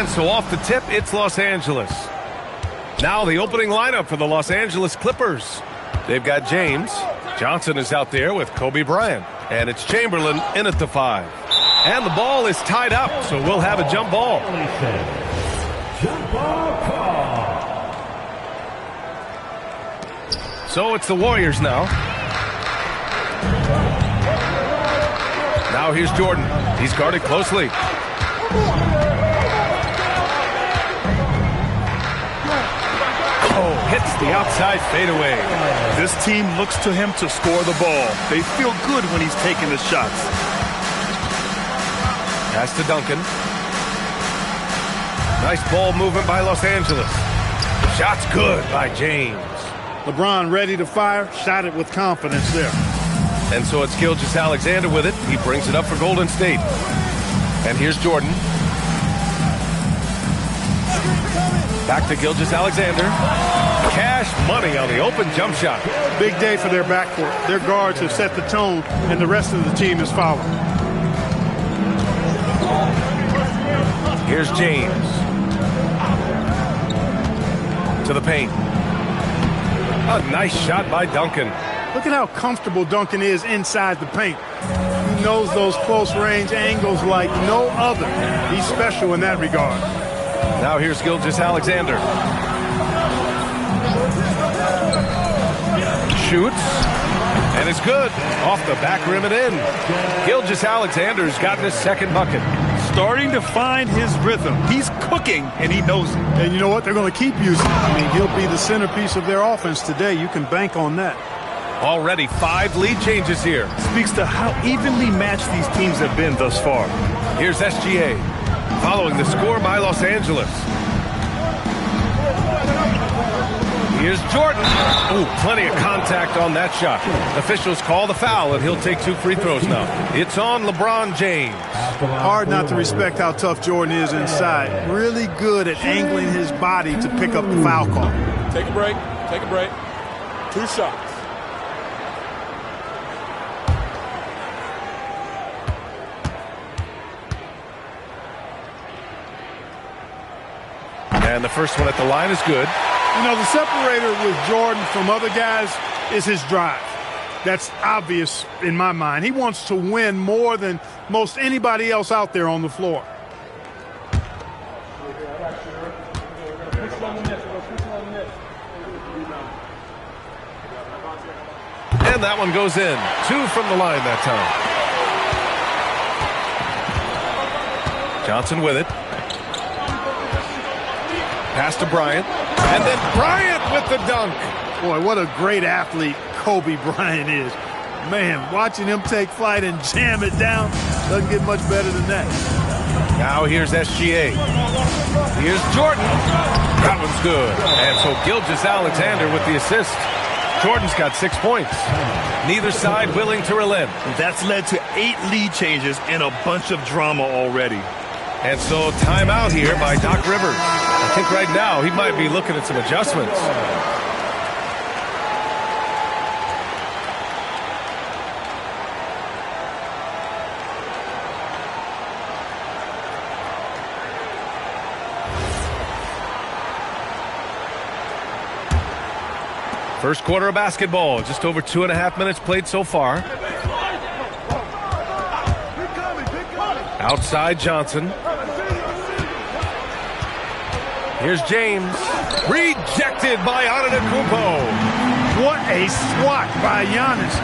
And so off the tip, it's Los Angeles. Now the opening lineup for the Los Angeles Clippers. They've got James. Johnson is out there with Kobe Bryant. And it's Chamberlain in at the 5. And the ball is tied up, so we'll have a jump ball. So it's the Warriors now. Now here's Jordan. He's guarded closely. Oh, hits the outside fadeaway. This team looks to him to score the ball. They feel good when he's taking the shots. Pass to Duncan. Nice ball movement by Los Angeles. Shot's good by James. LeBron ready to fire, shot it with confidence there. And so it's Gilgeous-Alexander with it. He brings it up for Golden State. And here's Jordan. Back to Gilgeous-Alexander. Cash money on the open jump shot. Big day for their backcourt. Their guards have set the tone, and the rest of the team is following. Here's James. To the paint. A nice shot by Duncan. Look at how comfortable Duncan is inside the paint. He knows those close-range angles like no other. He's special in that regard. Now here's Gilgeous-Alexander. Shoots. And it's good. Off the back rim and in. Gilgeous-Alexander's gotten his second bucket. Starting to find his rhythm. He's cooking, and he knows it. And you know what? They're going to keep using him. I mean, he'll be the centerpiece of their offense today. You can bank on that. Already 5 lead changes here. Speaks to how evenly matched these teams have been thus far. Here's SGA. Following the score by Los Angeles. Here's Jordan. Ooh, plenty of contact on that shot. Officials call the foul, and he'll take 2 free throws now. It's on LeBron James. Hard not to respect how tough Jordan is inside. Really good at angling his body to pick up the foul call. Take a break. Take a break. 2 shots. And the first one at the line is good. You know, the separator with Jordan from other guys is his drive. That's obvious in my mind. He wants to win more than most anybody else out there on the floor. And that one goes in. 2 from the line that time. Johnson with it. Pass to Bryant. And then Bryant with the dunk. Boy, what a great athlete Kobe Bryant is. Man, watching him take flight and jam it down doesn't get much better than that. Now here's SGA. Here's Jordan. That one's good. And so Gilgeous-Alexander with the assist. Jordan's got 6 points. Neither side willing to relent. That's led to 8 lead changes and a bunch of drama already. And so timeout here by Doc Rivers. I think right now he might be looking at some adjustments. First quarter of basketball, just over 2.5 minutes played so far. Outside Johnson. Here's James. Rejected by Antetokounmpo. What a swat by Giannis.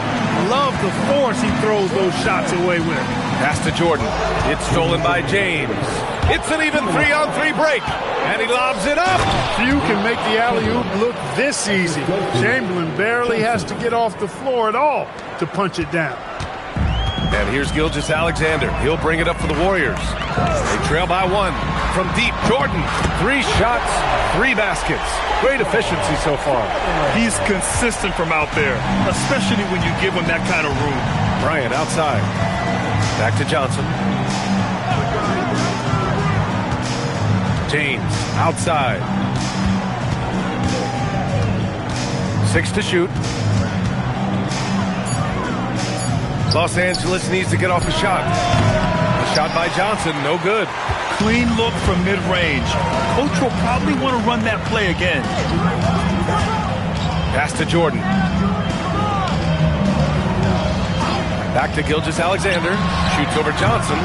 Love the force he throws those shots away with. Pass to Jordan. It's stolen by James. It's an even 3-on-3 break. And he lobs it up. Few can make the alley-oop look this easy. Chamberlain barely has to get off the floor at all to punch it down. And here's Gilgeous-Alexander. He'll bring it up for the Warriors. They trail by 1. From deep, Jordan. 3 shots, 3 baskets. Great efficiency so far. He's consistent from out there, especially when you give him that kind of room. Bryant outside. Back to Johnson. James outside. 6 to shoot. Los Angeles needs to get off a shot. A shot by Johnson, no good. Clean look from mid-range. Coach will probably want to run that play again. Pass to Jordan. Back to Gilgeous-Alexander. Shoots over Johnson.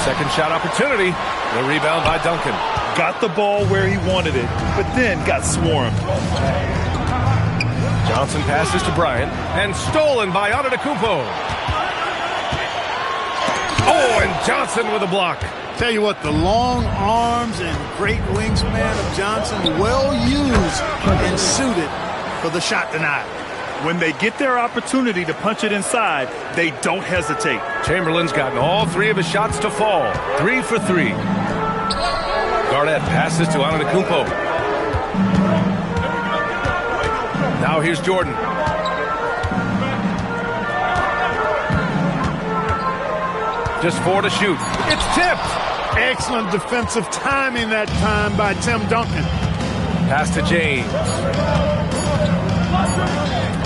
Second shot opportunity. The rebound by Duncan. Got the ball where he wanted it, but then got swarmed. Johnson passes to Bryant. And stolen by Antetokounmpo. Oh, and Johnson with a block. Tell you what, the long arms and great wingspan of Johnson, well used and suited for the shot tonight. When they get their opportunity to punch it inside, they don't hesitate. Chamberlain's gotten all 3 of his shots to fall. 3 for 3. Garnett passes to Antetokounmpo. Now here's Jordan. Just 4 to shoot. It's tipped. Excellent defensive timing that time by Tim Duncan. Pass to James.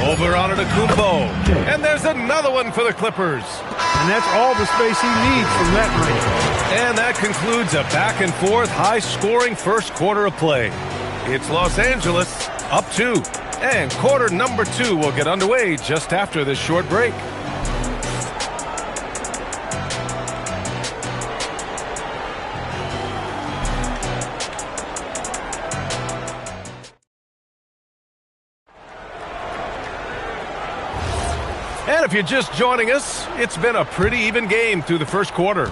Over Antetokounmpo. And there's another one for the Clippers. And that's all the space he needs from that range. And that concludes a back-and-forth, high-scoring first quarter of play. It's Los Angeles up 2. And quarter number 2 will get underway just after this short break. And if you're just joining us, it's been a pretty even game through the first quarter.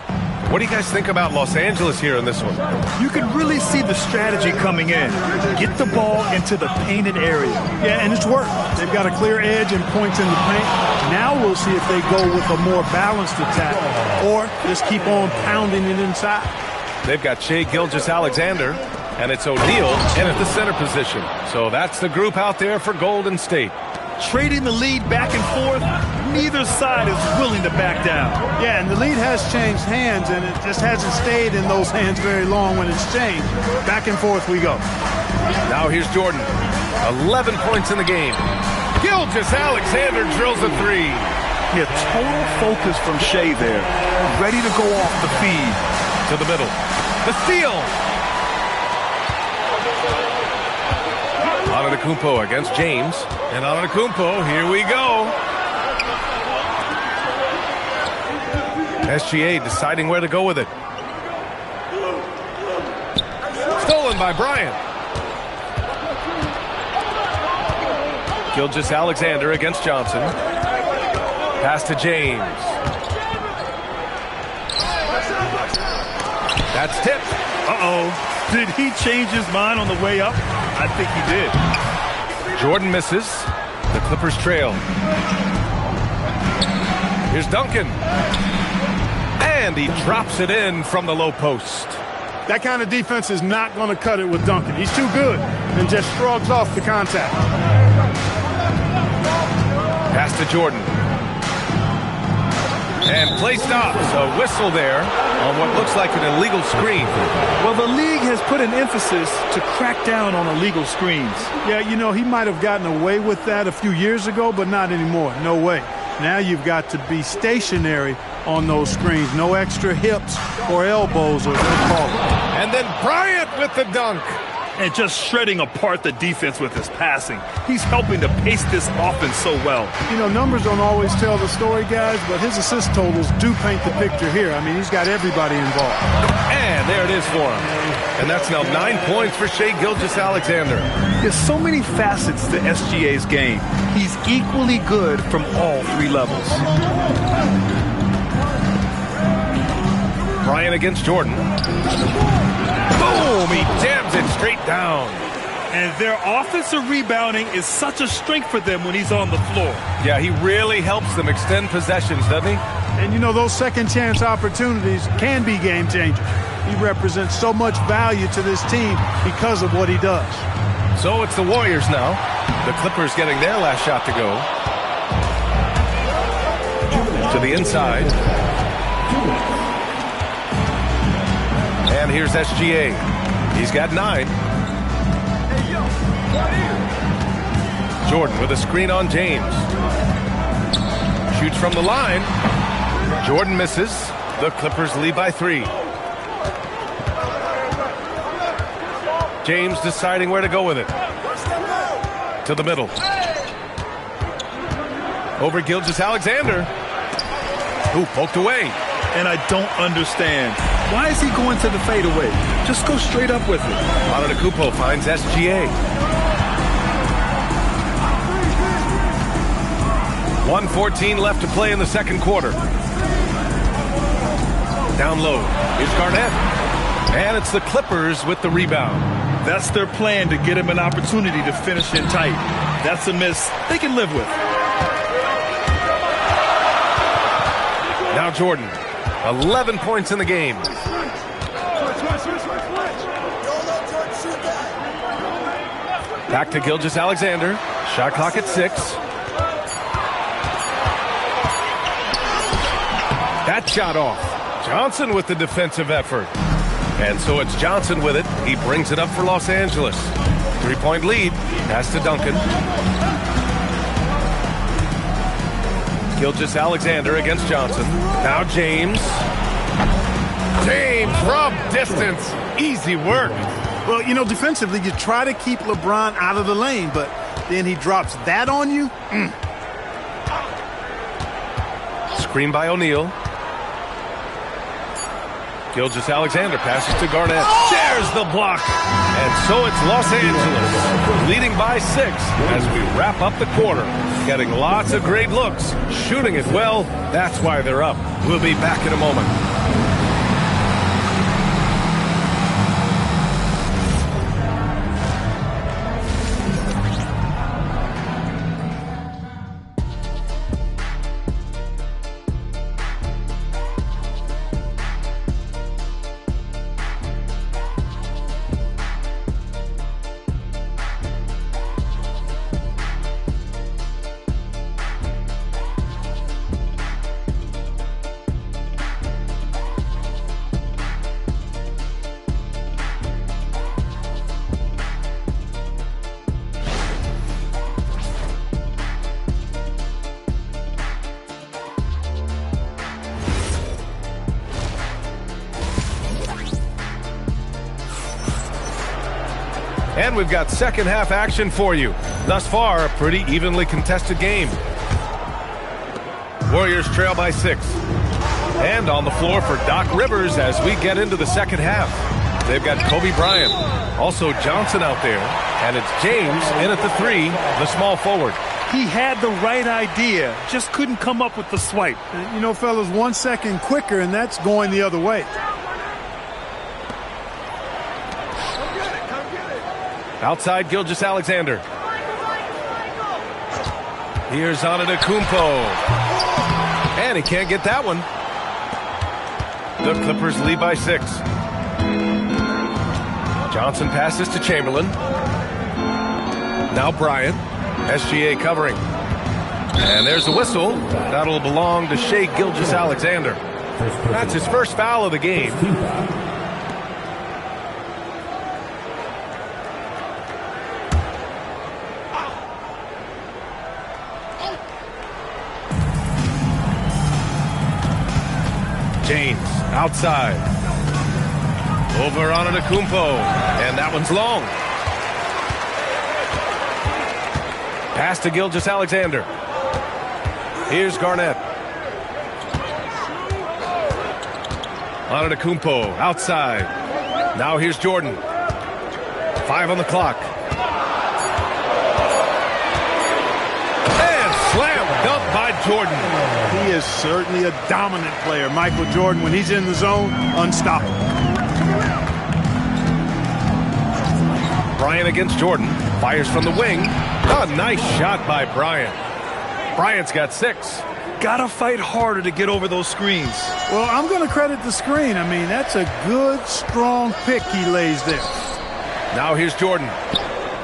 What do you guys think about Los Angeles here in this one? You can really see the strategy coming in. Get the ball into the painted area. Yeah, and it's worked. They've got a clear edge and points in the paint. Now we'll see if they go with a more balanced attack or just keep on pounding it inside. They've got Shai Gilgeous-Alexander, and it's O'Neal in at the center position. So that's the group out there for Golden State. Trading the lead back and forth, neither side is willing to back down. Yeah, and the lead has changed hands, and it just hasn't stayed in those hands very long when it's changed. Back and forth we go. Now here's Jordan. 11 points in the game. Gilgeous-Alexander drills a 3. Yeah, total focus from Shai there. Ready to go off the feed. To the middle. The steal. Antetokounmpo against James. And Antetokounmpo, here we go. SGA deciding where to go with it. Stolen by Bryant. Gilgeous-Alexander against Johnson. Pass to James. That's tipped. Uh-oh. Did he change his mind on the way up? I think he did. Jordan misses. The Clippers trail. Here's Duncan. And he drops it in from the low post. That kind of defense is not going to cut it with Duncan. He's too good and just shrugs off the contact. Pass to Jordan. And play stops. A whistle there on what looks like an illegal screen. Well, the league has put an emphasis to crack down on illegal screens. Yeah, you know, he might have gotten away with that a few years ago, but not anymore. No way. Now you've got to be stationary on those screens. No extra hips or elbows, or they'll call it. And then Bryant with the dunk. And just shredding apart the defense with his passing. He's helping to pace this offense so well. You know, numbers don't always tell the story, guys, but his assist totals do paint the picture here. I mean, he's got everybody involved. And there it is for him. And that's now 9 points for Shai Gilgeous-Alexander. There's so many facets to SGA's game. He's equally good from all 3 levels. Bryant against Jordan. Boom! He jams it straight down. And their offensive rebounding is such a strength for them when he's on the floor. Yeah, he really helps them extend possessions, doesn't he? And, you know, those second chance opportunities can be game changers. He represents so much value to this team because of what he does. So it's the Warriors now. The Clippers getting their last shot to go. To the inside. And here's SGA. He's got 9. Jordan with a screen on James. Shoots from the line. Jordan misses. The Clippers lead by 3. James deciding where to go with it. To the middle. Over Gilgeous-Alexander, who poked away. And I don't understand. Why is he going to the fadeaway? Just go straight up with it. Antetokounmpo finds SGA. 1:14 left to play in the second quarter. Down low. Here's Garnett. And it's the Clippers with the rebound. That's their plan, to get him an opportunity to finish in tight. That's a miss they can live with. Now Jordan. 11 points in the game. Back to Gilgeous-Alexander. Shot clock at 6. That shot off. Johnson with the defensive effort. And so it's Johnson with it. He brings it up for Los Angeles. 3-point lead. Pass to Duncan. Gilgeous-Alexander against Johnson. Now James. James from distance. Easy work. Well, you know, defensively, you try to keep LeBron out of the lane, but then he drops that on you. Screen by O'Neal. Gilgeous-Alexander passes to Garnett. There's the block. And so it's Los Angeles leading by 6 as we wrap up the quarter. Getting lots of great looks. Shooting it well. That's why they're up. We'll be back in a moment. And we've got second half action for you. Thus far, a pretty evenly contested game. Warriors trail by 6. And on the floor for Doc Rivers as we get into the second half. They've got Kobe Bryant, also Johnson out there, and it's James in at the 3, the small forward. He had the right idea, just couldn't come up with the swipe. You know, fellas, 1 second quicker, and that's going the other way. Outside Gilgeous-Alexander. Here's Antetokounmpo. And he can't get that one. The Clippers lead by 6. Johnson passes to Chamberlain. Now Bryant. SGA covering. And there's the whistle. That'll belong to Shai Gilgeous-Alexander. That's his first foul of the game. James outside. Over Antetokounmpo. And that one's long. Pass to Gilgeous-Alexander. Here's Garnett. Antetokounmpo outside. Now here's Jordan. 5 on the clock. And slam dunk by Jordan. He is certainly a dominant player. Michael Jordan, when he's in the zone, unstoppable. Bryant against Jordan. Fires from the wing. A nice shot by Bryant. Bryant's got 6. Gotta fight harder to get over those screens. Well, I'm going to credit the screen. I mean, that's a good, strong pick he lays there. Now here's Jordan.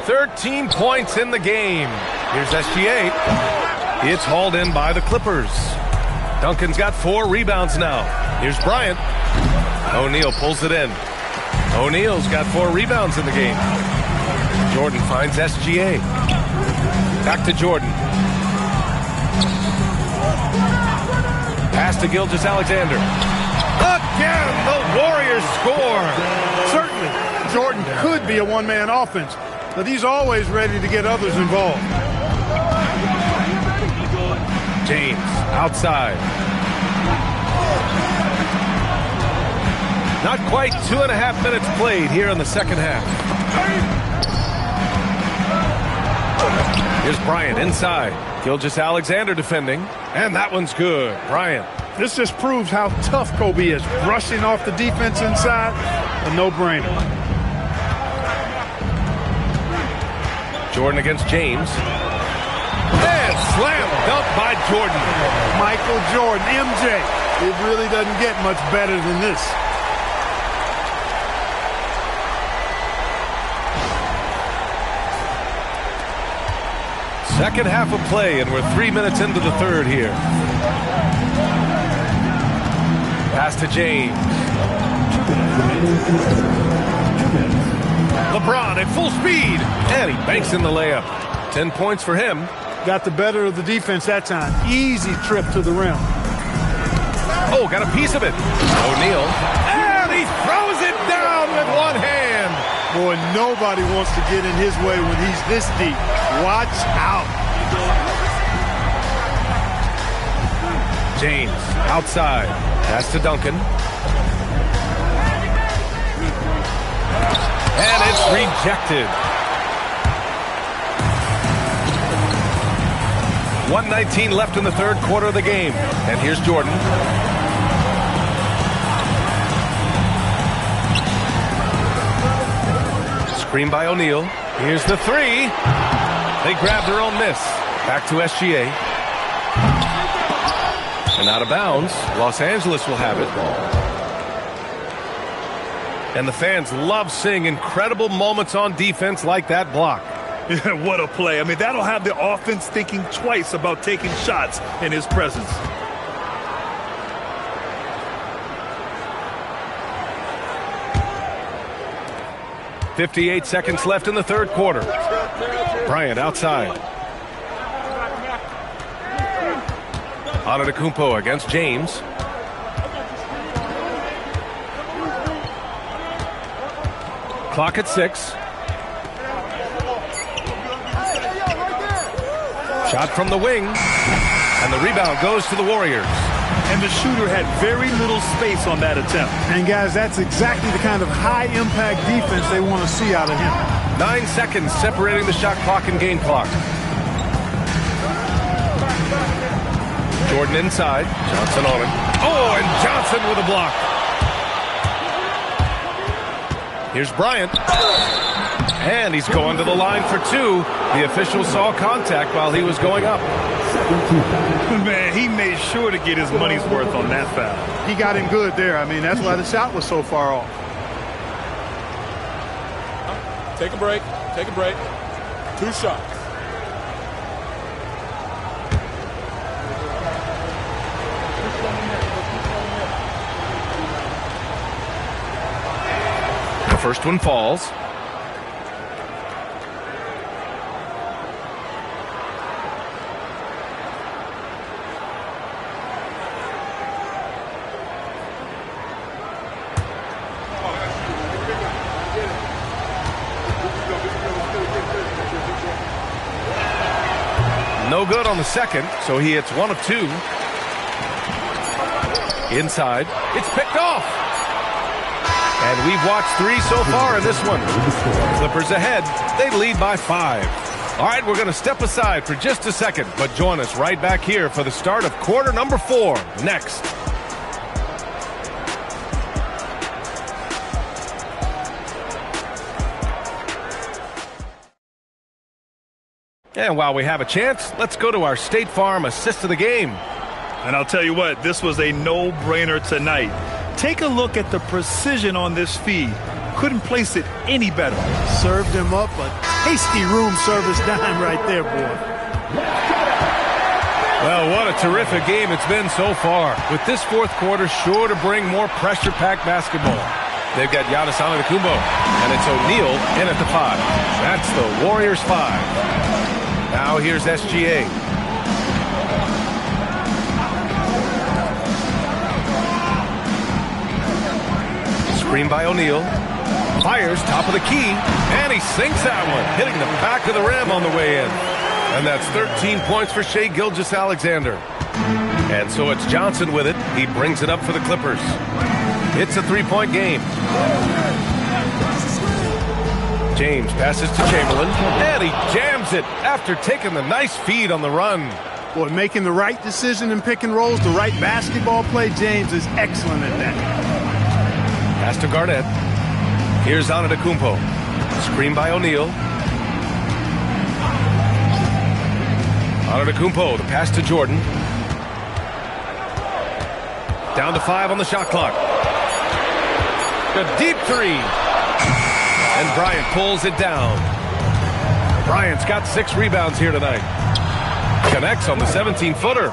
13 points in the game. Here's SGA. It's hauled in by the Clippers. Duncan's got 4 rebounds now. Here's Bryant. O'Neal pulls it in. O'Neal's got 4 rebounds in the game. Jordan finds SGA. Back to Jordan. Pass to Gilgeous-Alexander. Again, the Warriors score. Certainly. Jordan could be a one-man offense, but he's always ready to get others involved. James outside. Not quite 2.5 minutes played here in the second half. Here's Bryant inside. Gilgeous-Alexander defending, and that one's good. Bryant. This just proves how tough Kobe is. Rushing off the defense inside, a no-brainer. Jordan against James. And slam dunk by Jordan. Michael Jordan, MJ. It really doesn't get much better than this. Second half of play, and we're 3 minutes into the third here. Pass to James. LeBron at full speed, and he banks in the layup. 10 points for him. Got the better of the defense that time. Easy trip to the rim. Oh, got a piece of it. O'Neal. And he throws it down with one hand. Boy, nobody wants to get in his way when he's this deep. Watch out. James outside. Pass to Duncan. And it's rejected. 1:19 left in the third quarter of the game. And here's Jordan. Screen by O'Neal. Here's the three. They grab their own miss. Back to SGA. And out of bounds. Los Angeles will have it. And the fans love seeing incredible moments on defense like that block. What a play. I mean, that'll have the offense thinking twice about taking shots in his presence. .58 seconds left in the third quarter. Bryant outside. Antetokounmpo against James. Clock at 6. Shot from the wing. And the rebound goes to the Warriors. And the shooter had very little space on that attempt. And guys, that's exactly the kind of high-impact defense they want to see out of him. 9 seconds separating the shot clock and game clock. Jordan inside. Johnson on it. Oh, and Johnson with a block. Here's Bryant. And he's going to the line for two. The official saw contact while he was going up. Man, he made sure to get his money's worth on that foul. He got him good there. I mean, that's why the shot was so far off. Take a break. Take a break. 2 shots. The first one falls. No good on the second, so he hits 1 of 2. Inside. It's picked off. And we've watched 3 so far in this one. Clippers ahead. They lead by 5. All right, we're going to step aside for just a second, but join us right back here for the start of quarter number 4 next. And while we have a chance, let's go to our State Farm assist of the game. And I'll tell you what, this was a no-brainer tonight. Take a look at the precision on this feed. Couldn't place it any better. Served him up a tasty room service dime right there, boy. Well, what a terrific game it's been so far. With this fourth quarter sure to bring more pressure-packed basketball. They've got Giannis Antetokounmpo, and it's O'Neal in at the 5. That's the Warriors 5. Now here's SGA. Screen by O'Neal. Fires top of the key, and he sinks that one, hitting the back of the rim on the way in. And that's 13 points for Shai Gilgeous-Alexander. And so it's Johnson with it. He brings it up for the Clippers. It's a three-point game. James passes to Chamberlain, and he jams it after taking the nice feed on the run. Boy, making the right decision in pick and rolls, the right basketball play, James is excellent at that. Pass to Garnett. Here's Antetokounmpo. Screen by O'Neal. Antetokounmpo, the pass to Jordan. Down to 5 on the shot clock. A deep three. And Bryant pulls it down. Bryant's got 6 rebounds here tonight. Connects on the 17-footer.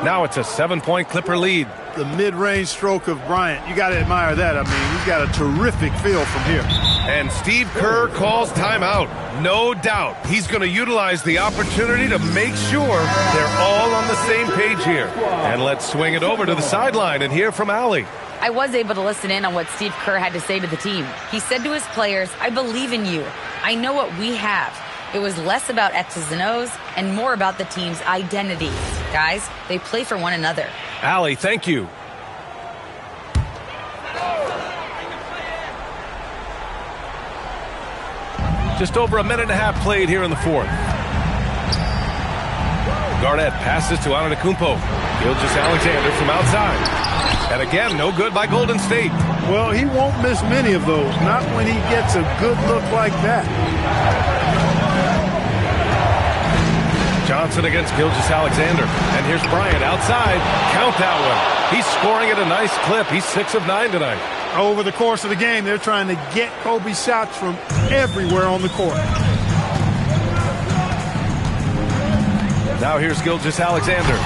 Now it's a 7-point Clipper lead. The mid-range stroke of Bryant, you got to admire that. I mean, he's got a terrific feel from here. And Steve Kerr calls timeout. No doubt he's going to utilize the opportunity to make sure they're all on the same page here. And let's swing it over to the sideline and hear from Allie. I was able to listen in on what Steve Kerr had to say to the team. He said to his players, I believe in you. I know what we have. It was less about X's and O's and more about the team's identity. Guys, they play for one another. Allie, thank you. Just over a minute and a half played here in the fourth. Garnett passes to Antetokounmpo. Gilgeous-Alexander from outside. And again, no good by Golden State. Well, he won't miss many of those, not when he gets a good look like that. Johnson against Gilgeous-Alexander. And here's Bryant outside. Count that one. He's scoring at a nice clip. He's 6 of 9 tonight. Over the course of the game, they're trying to get Kobe shots from everywhere on the court. Now here's Gilgeous-Alexander.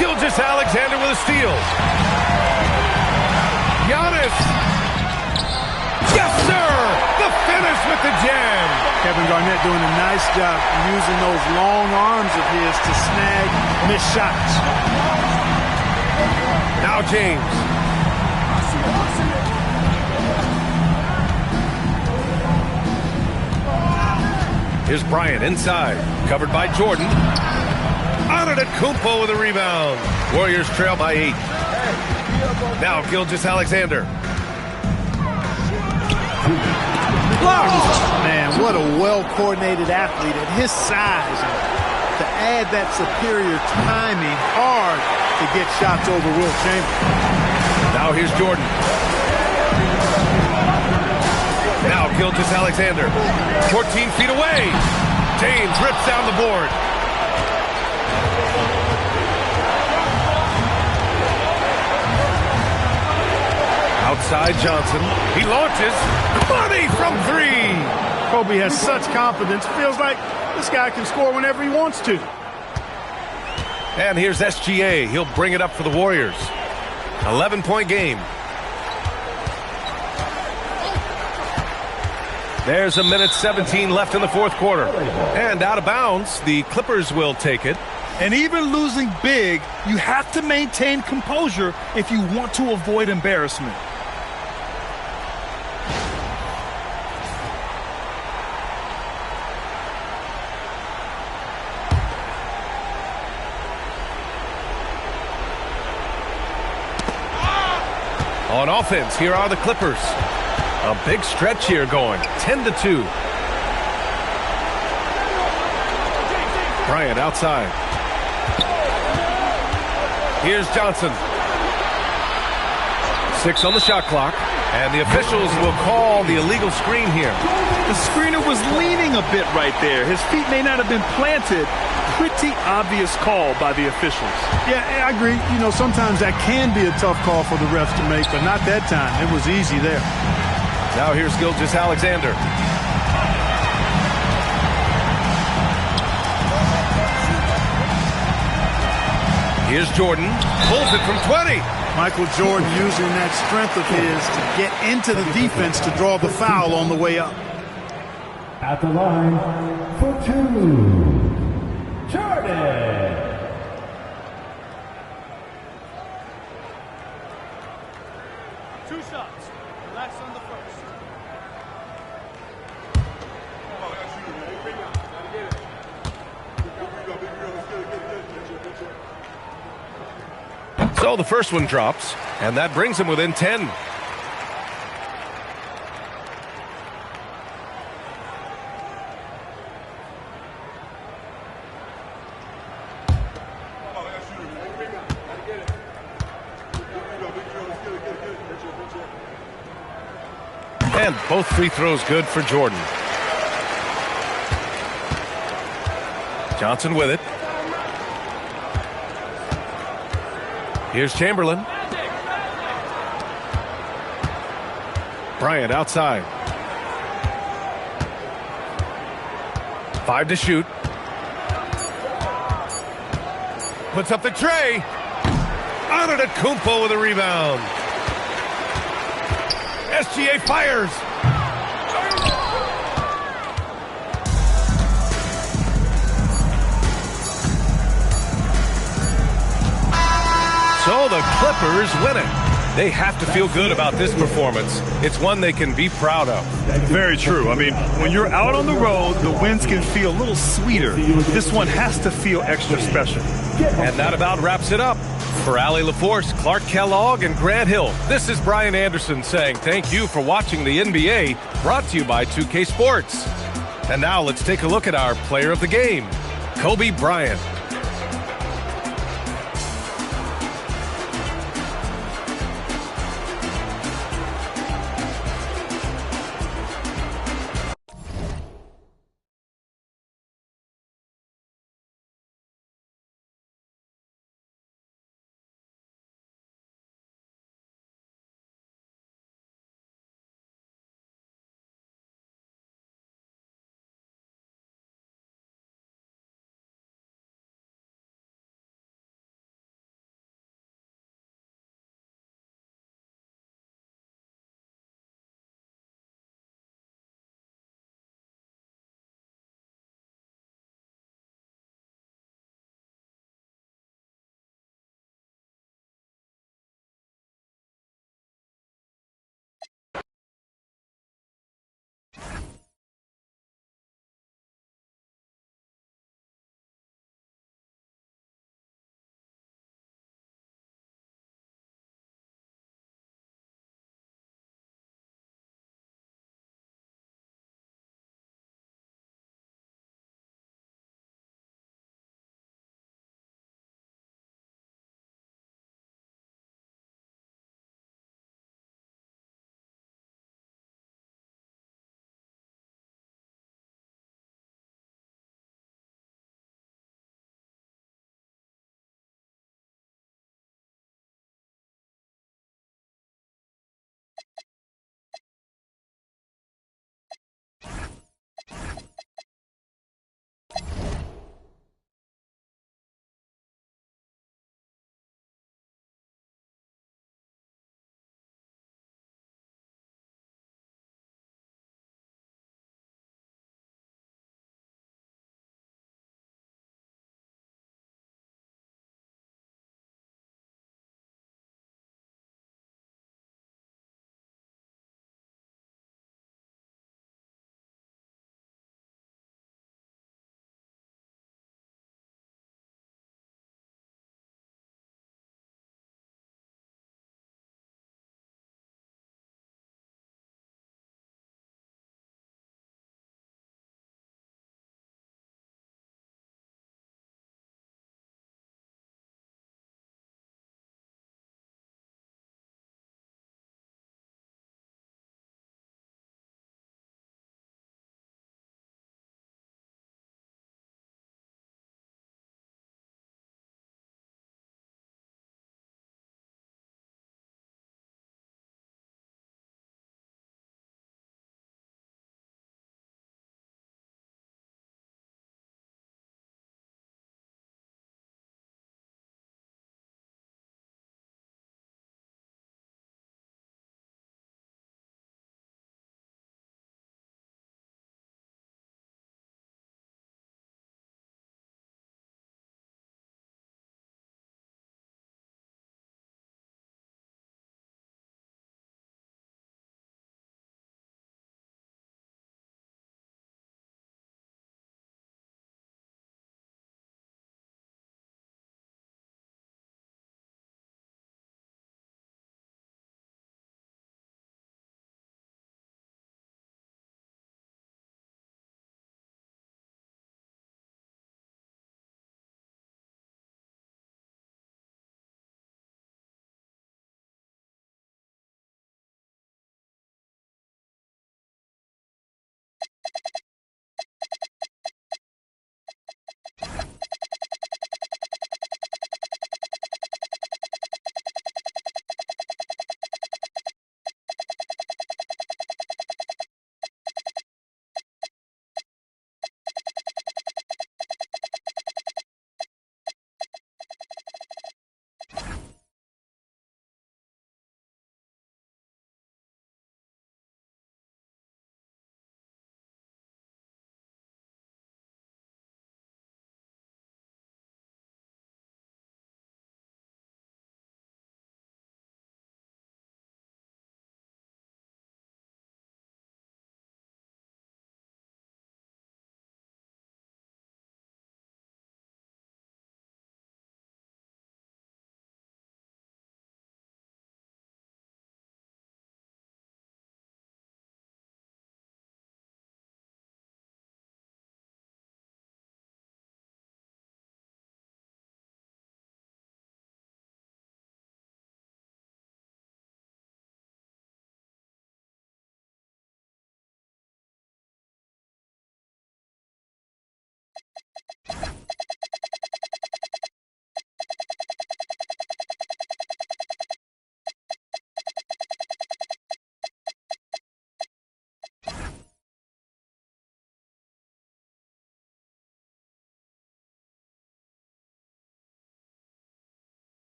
Gilgeous-Alexander with a steal. Giannis. Yes, sir! The finish with the jam. Kevin Garnett doing a nice job using those long arms of his to snag missed shots. Now James. Here's Bryant inside. Covered by Jordan. Antetokounmpo with a rebound. Warriors trail by 8. Now Gilgeous-Alexander. Blocked. Man, what a well-coordinated athlete at his size. To add that superior timing, hard to get shots over Wilt Chamberlain. Now here's Jordan. Now Gilgeous-Alexander. 14 feet away. James rips down the board. Outside Johnson. He launches. Money from 3. Kobe has such confidence. Feels like this guy can score whenever he wants to. And here's SGA. He'll bring it up for the Warriors. 11-point game. There's a minute 17 left in the fourth quarter. And out of bounds, the Clippers will take it. And even losing big, you have to maintain composure if you want to avoid embarrassment. On offense, here are the Clippers. A big stretch here going, 10-2. Bryant outside. Here's Johnson. 6 on the shot clock, and the officials will call the illegal screen here. The screener was leaning a bit right there. His feet may not have been planted. Pretty obvious call by the officials. Yeah, I agree. You know, sometimes that can be a tough call for the refs to make, but not that time. It was easy there. Now here's Gilgeous-Alexander. Here's Jordan. Pulls it from 20. Michael Jordan using that strength of his to get into the defense to draw the foul on the way up. At the line for 2. Jordan. So the first one drops, and that brings him within 10. And both free throws good for Jordan. Johnson with it. Here's Chamberlain. Bryant outside. 5 to shoot. Puts up the tray. Antetokounmpo with a rebound. SGA fires. So the Clippers win it. They have to feel good about this performance. It's one they can be proud of. Very true. I mean, when you're out on the road, the wins can feel a little sweeter. This one has to feel extra special. And that about wraps it up. For Allie LaForce, Clark Kellogg, and Grant Hill, this is Brian Anderson saying thank you for watching the NBA, brought to you by 2K Sports. And now let's take a look at our player of the game, Kobe Bryant.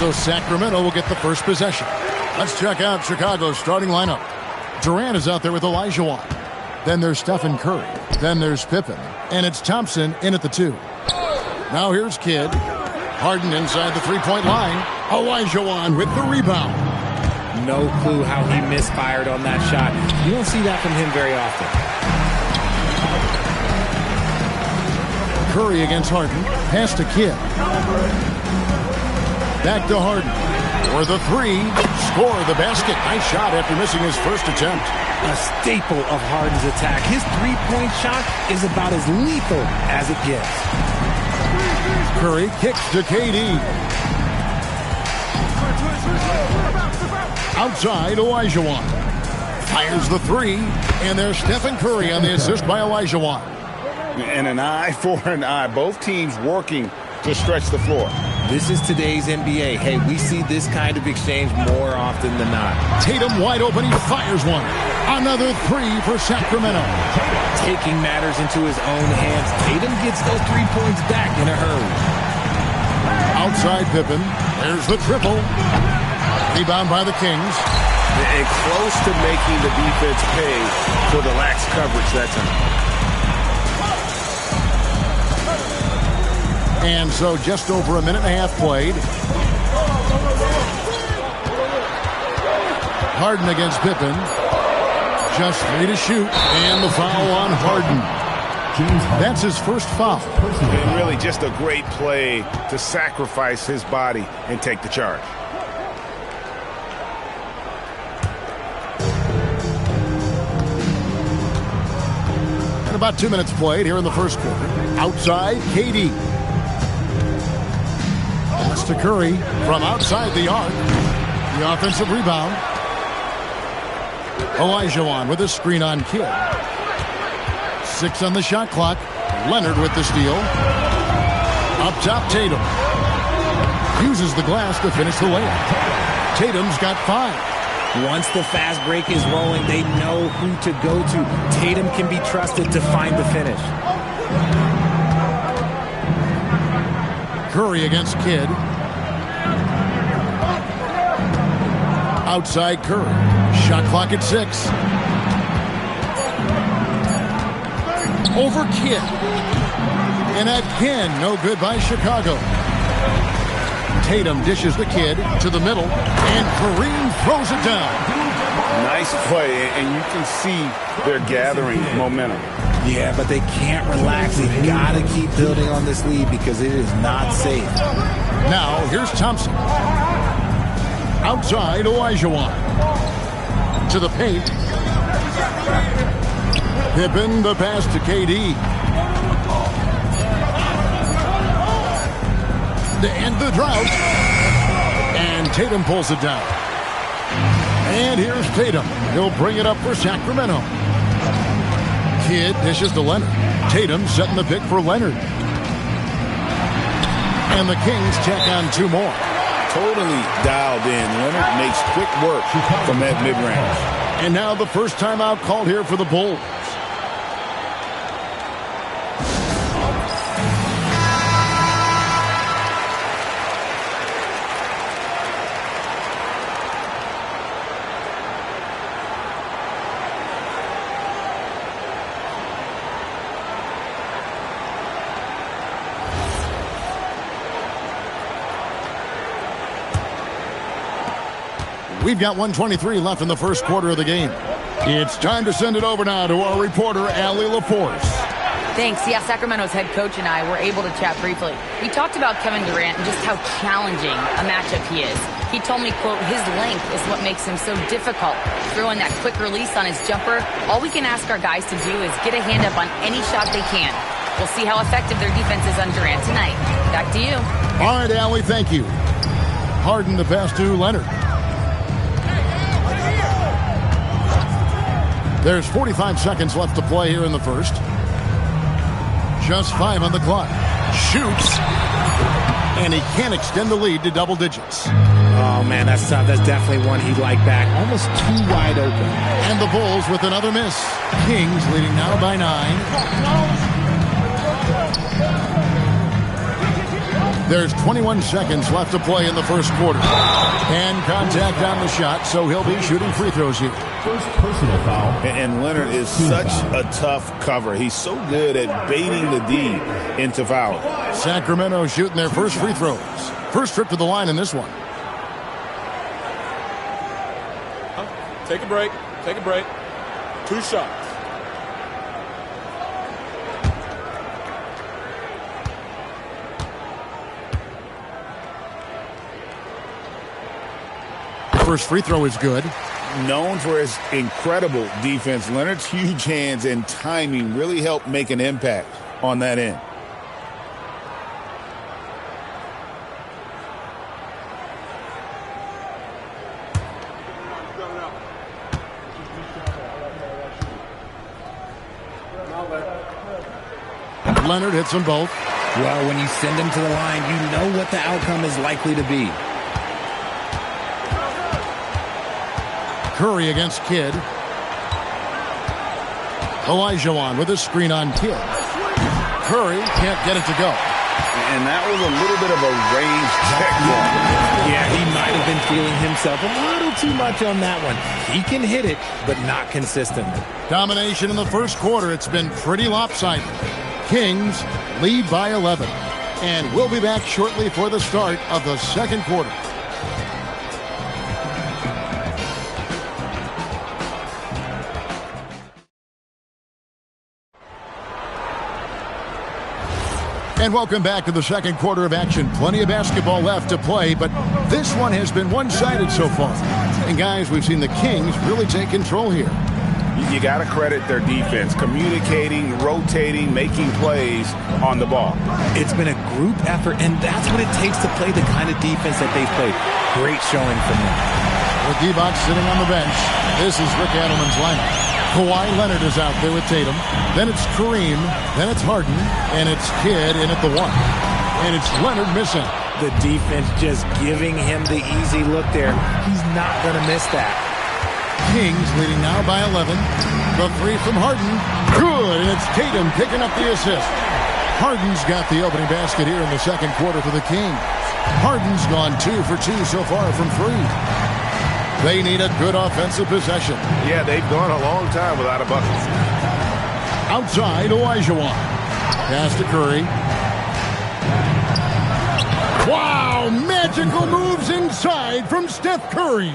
So Sacramento will get the first possession. Let's check out Chicago's starting lineup. Durant is out there with Olajuwon. Then there's Stephen Curry. Then there's Pippen. And it's Thompson in at the 2. Now here's Kidd. Harden inside the three-point line. Olajuwon with the rebound. No clue how he misfired on that shot. You don't see that from him very often. Curry against Harden. Pass to Kidd. Back to Harden. For the 3. Score the basket. Nice shot after missing his first attempt. A staple of Harden's attack. His three-point shot is about as lethal as it gets. Curry kicks to KD. Outside, Olajuwon. Fires the 3. And there's Stephen Curry on the assist by Olajuwon. And an eye for an eye. Both teams working to stretch the floor. This is today's NBA. Hey, we see this kind of exchange more often than not. Tatum wide open. He fires one. Another 3 for Sacramento. Taking matters into his own hands. Tatum gets those 3 points back in a hurry. Outside Pippen. There's the triple. Rebound by the Kings. And close to making the defense pay for the lax coverage that time. And so just over a minute and a half played. Harden against Pippen. Just 3 to shoot. And the foul on Harden. That's his first foul. And really just a great play to sacrifice his body and take the charge. And about 2 minutes played here in the first quarter. Outside, KD. Pass to Curry from outside the arc. The offensive rebound. Olajuwon with a screen on Kidd. 6 on the shot clock. Leonard with the steal. Up top, Tatum. Uses the glass to finish the layup. Tatum's got 5. Once the fast break is rolling, they know who to go to. Tatum can be trusted to find the finish. Curry against Kidd. Outside Curry. Shot clock at 6. Over Kidd. And again, no good by Chicago. Tatum dishes the Kidd to the middle. And Kareem throws it down. Nice play, and you can see they're gathering momentum. Yeah, but they can't relax. They've got to keep building on this lead because it is not safe. Now, here's Thompson. Outside, Olajuwon. To the paint. Pippen, the pass to KD. To end the drought. And Tatum pulls it down. And here's Tatum. He'll bring it up for Sacramento. Kidd dishes to Leonard. Tatum setting the pick for Leonard. And the Kings check on 2 more. Totally dialed in. Leonard makes quick work from that mid-range. And now the first timeout called here for the Bulls. We've got 1:23 left in the first quarter of the game. It's time to send it over now to our reporter, Allie LaForce. Thanks. Yeah, Sacramento's head coach and I were able to chat briefly. We talked about Kevin Durant and just how challenging a matchup he is. He told me, quote, his length is what makes him so difficult. Throwing that quick release on his jumper, all we can ask our guys to do is get a hand up on any shot they can. We'll see how effective their defense is on Durant tonight. Back to you. All right, Allie, thank you. Harden the pass to Leonard. There's 45 seconds left to play here in the first. Just 5 on the clock. Shoots. And he can't extend the lead to double digits. Oh, man, that's tough. That's definitely one he'd like back. Almost too wide open. And the Bulls with another miss. Kings leading now by 9. There's 21 seconds left to play in the first quarter. And contact on the shot, so he'll be shooting free throws here. First personal foul. And Leonard is such a tough cover. He's so good at baiting the D into foul. Sacramento shooting their first free throws. First trip to the line in this one. Take a break. Take a break. 2 shots. First free throw is good. Known for his incredible defense, Leonard's huge hands and timing really help make an impact on that end. Leonard hits them both. Well, when you send them to the line, you know what the outcome is likely to be. Curry against Kidd. Olajuwon with a screen on Kidd. Curry can't get it to go. And that was a little bit of a range check. Yeah, he might have been feeling himself a little too much on that one. He can hit it, but not consistently. Domination in the first quarter. It's been pretty lopsided. Kings lead by 11. And we'll be back shortly for the start of the second quarter. And welcome back to the second quarter of action. Plenty of basketball left to play, but this one has been one-sided so far. And guys, we've seen the Kings really take control here. You got to credit their defense, communicating, rotating, making plays on the ball. It's been a group effort, and that's what it takes to play the kind of defense that they've played. Great showing from them. With D-Box sitting on the bench, this is Rick Adelman's lineup. Kawhi Leonard is out there with Tatum. Then it's Kareem. Then it's Harden. And it's Kidd in at the 1. And it's Leonard missing. The defense just giving him the easy look there. He's not going to miss that. Kings leading now by 11. The 3 from Harden. Good. And it's Tatum picking up the assist. Harden's got the opening basket here in the second quarter for the Kings. Harden's gone 2 for 2 so far from 3. They need a good offensive possession. Yeah, they've gone a long time without a bucket. Outside, Olajuwon. Pass to Curry. Wow, magical moves inside from Steph Curry.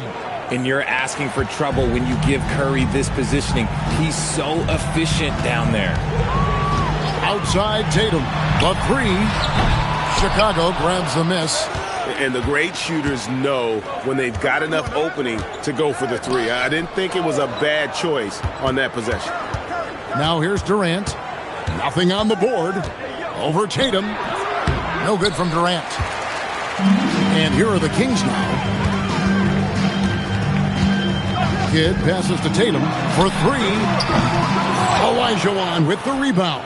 And you're asking for trouble when you give Curry this positioning. He's so efficient down there. Outside, Tatum. The 3. Chicago grabs the miss. And the great shooters know when they've got enough opening to go for the 3. I didn't think it was a bad choice on that possession. Now here's Durant. Nothing on the board. Over Tatum. No good from Durant. And here are the Kings now. Kidd passes to Tatum for 3. Olajuwon with the rebound.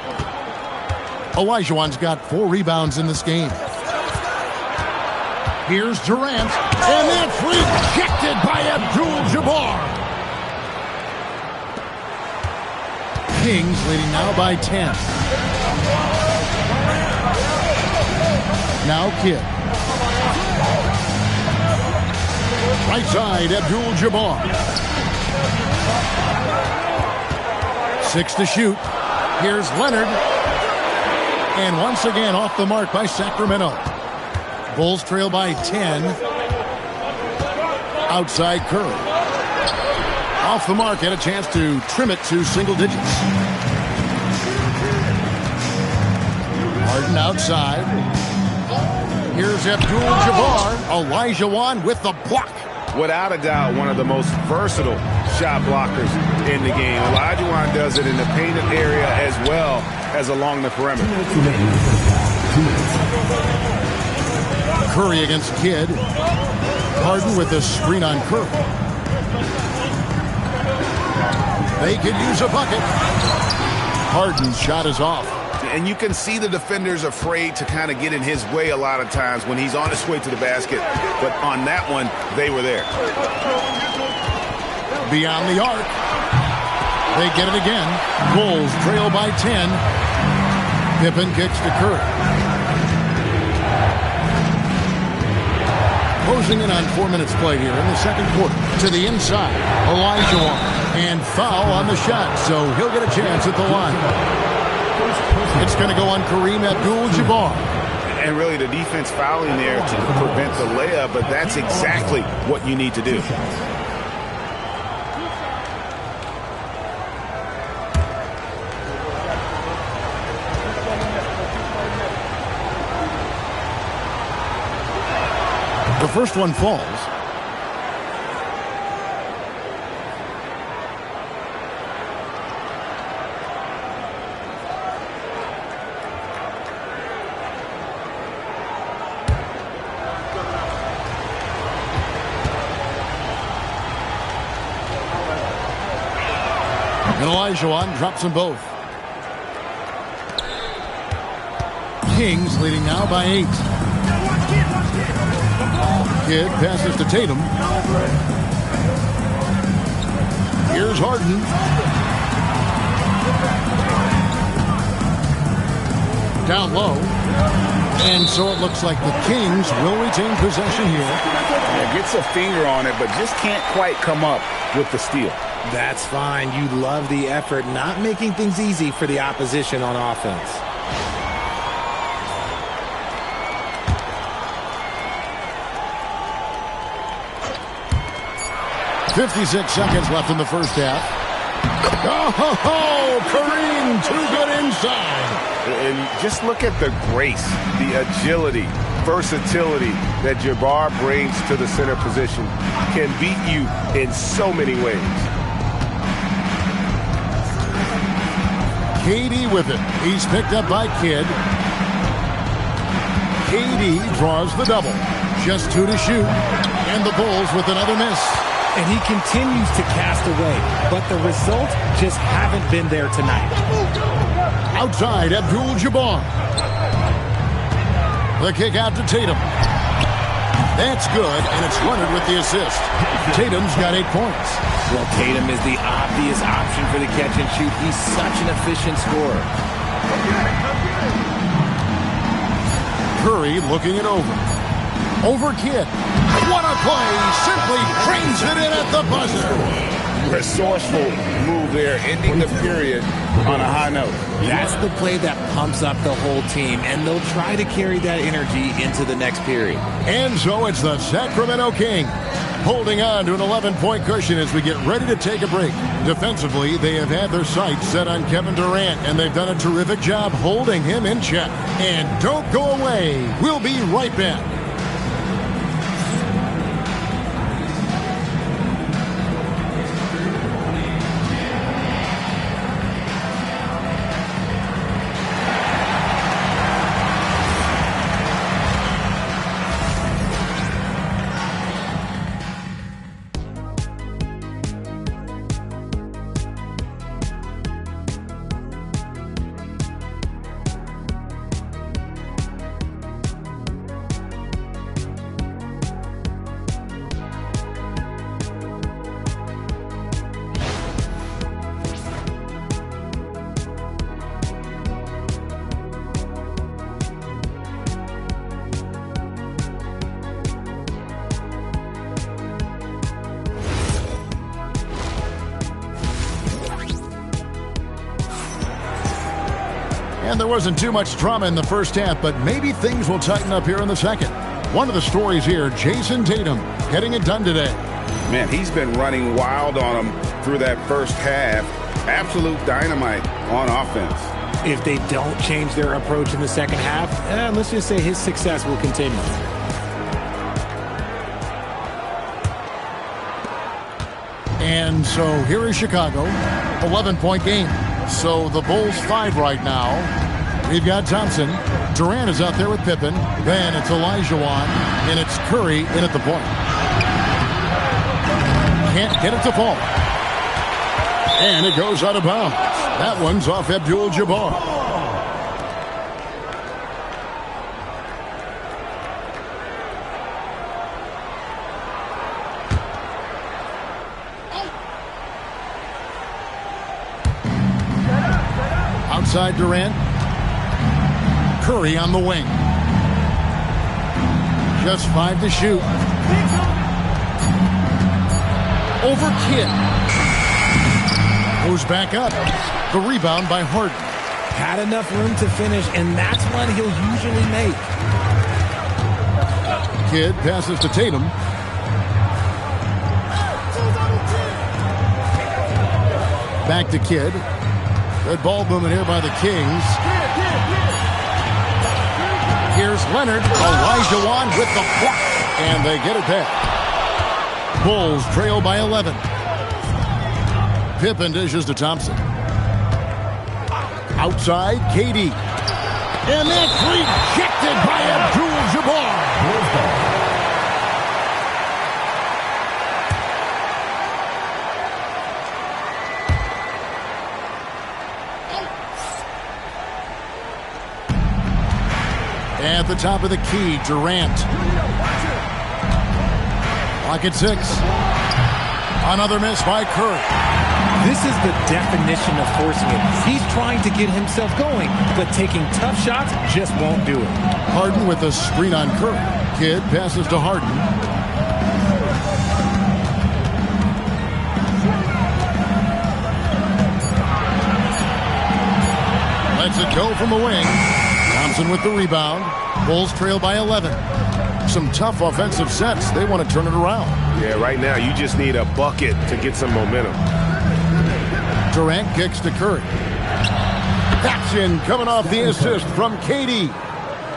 Olajuwon's got 4 rebounds in this game. Here's Durant, and that's rejected by Abdul-Jabbar. Kings leading now by 10. Now Kidd. Right side, Abdul-Jabbar. 6 to shoot. Here's Leonard. And once again off the mark by Sacramento. Bulls trail by 10. Outside Curry. Off the mark, had a chance to trim it to single digits. Harden outside. Here's Abdul-Jabbar. Olajuwon with the block. Without a doubt, one of the most versatile shot blockers in the game. Olajuwon does it in the painted area as well as along the perimeter. Curry against Kidd. Harden with the screen on Curry. They could use a bucket. Harden's shot is off. And you can see the defenders afraid to kind of get in his way a lot of times when he's on his way to the basket. But on that one, they were there. Beyond the arc. They get it again. Bulls trail by 10. Pippen kicks to Curry. Closing in on 4 minutes played here in the second quarter. To the inside, Olajuwon. And foul on the shot, so he'll get a chance at the line. It's going to go on Kareem Abdul-Jabbar. And really the defense fouling there to prevent the layup, but that's exactly what you need to do. The first one falls. And Olajuwon drops them both. Kings leading now by 8. Kidd passes to Tatum. Here's Harden. Down low. And so it looks like the Kings will retain possession here. Yeah, gets a finger on it, but just can't quite come up with the steal. That's fine. You love the effort, not making things easy for the opposition on offense. 56 seconds left in the first half. Oh, Kareem, too good inside. And just look at the grace, the agility, versatility that Jabbar brings to the center position. Can beat you in so many ways. KD with it. He's picked up by Kidd. KD draws the double. Just 2 to shoot. And the Bulls with another miss. And he continues to cast away, but the results just haven't been there tonight. Outside, Abdul-Jabbar. The kick out to Tatum. That's good, and it's Leonard with the assist. Tatum's got 8 points. Well, Tatum is the obvious option for the catch and shoot. He's such an efficient scorer. Curry looking it over. Over Kidd. What a play! Simply cranes it in at the buzzer. Resourceful move there, ending the period on a high note. That's the play that pumps up the whole team, and they'll try to carry that energy into the next period. And so it's the Sacramento Kings holding on to an 11-point cushion as we get ready to take a break. Defensively, they have had their sights set on Kevin Durant, and they've done a terrific job holding him in check. And don't go away. We'll be right back. And there wasn't too much drama in the first half, but maybe things will tighten up here in the second. One of the stories here, Jason Tatum, getting it done today. Man, he's been running wild on him through that first half. Absolute dynamite on offense. If they don't change their approach in the second half, let's just say his success will continue. And so here is Chicago, 11-point game. So the Bulls 5 right now. We've got Thompson. Durant is out there with Pippen. Then it's Olajuwon. And it's Curry in at the point. Can't get it to fall. And it goes out of bounds. That one's off Abdul-Jabbar. Outside Durant. Curry on the wing. Just 5 to shoot. Over Kidd. Goes back up. The rebound by Harden. Had enough room to finish, and that's one he'll usually make. Kidd passes to Tatum. Back to Kidd. Good ball movement here by the Kings. Here's Leonard. Olajuwon with the block. And they get it back. Bulls trail by 11. Pippen dishes to Thompson. Outside, KD. And that's rejected by Abdul-Jabbar. At the top of the key, Durant. Clock at 6. Another miss by Curry. This is the definition of forcing it. He's trying to get himself going, but taking tough shots just won't do it. Harden with a screen on Curry. Kidd passes to Harden. Lets it go from the wing. Thompson with the rebound. Bulls trail by 11. Some tough offensive sets. They want to turn it around. Yeah, right now you just need a bucket to get some momentum. Durant kicks to Curry. That's in, coming off the assist from KD.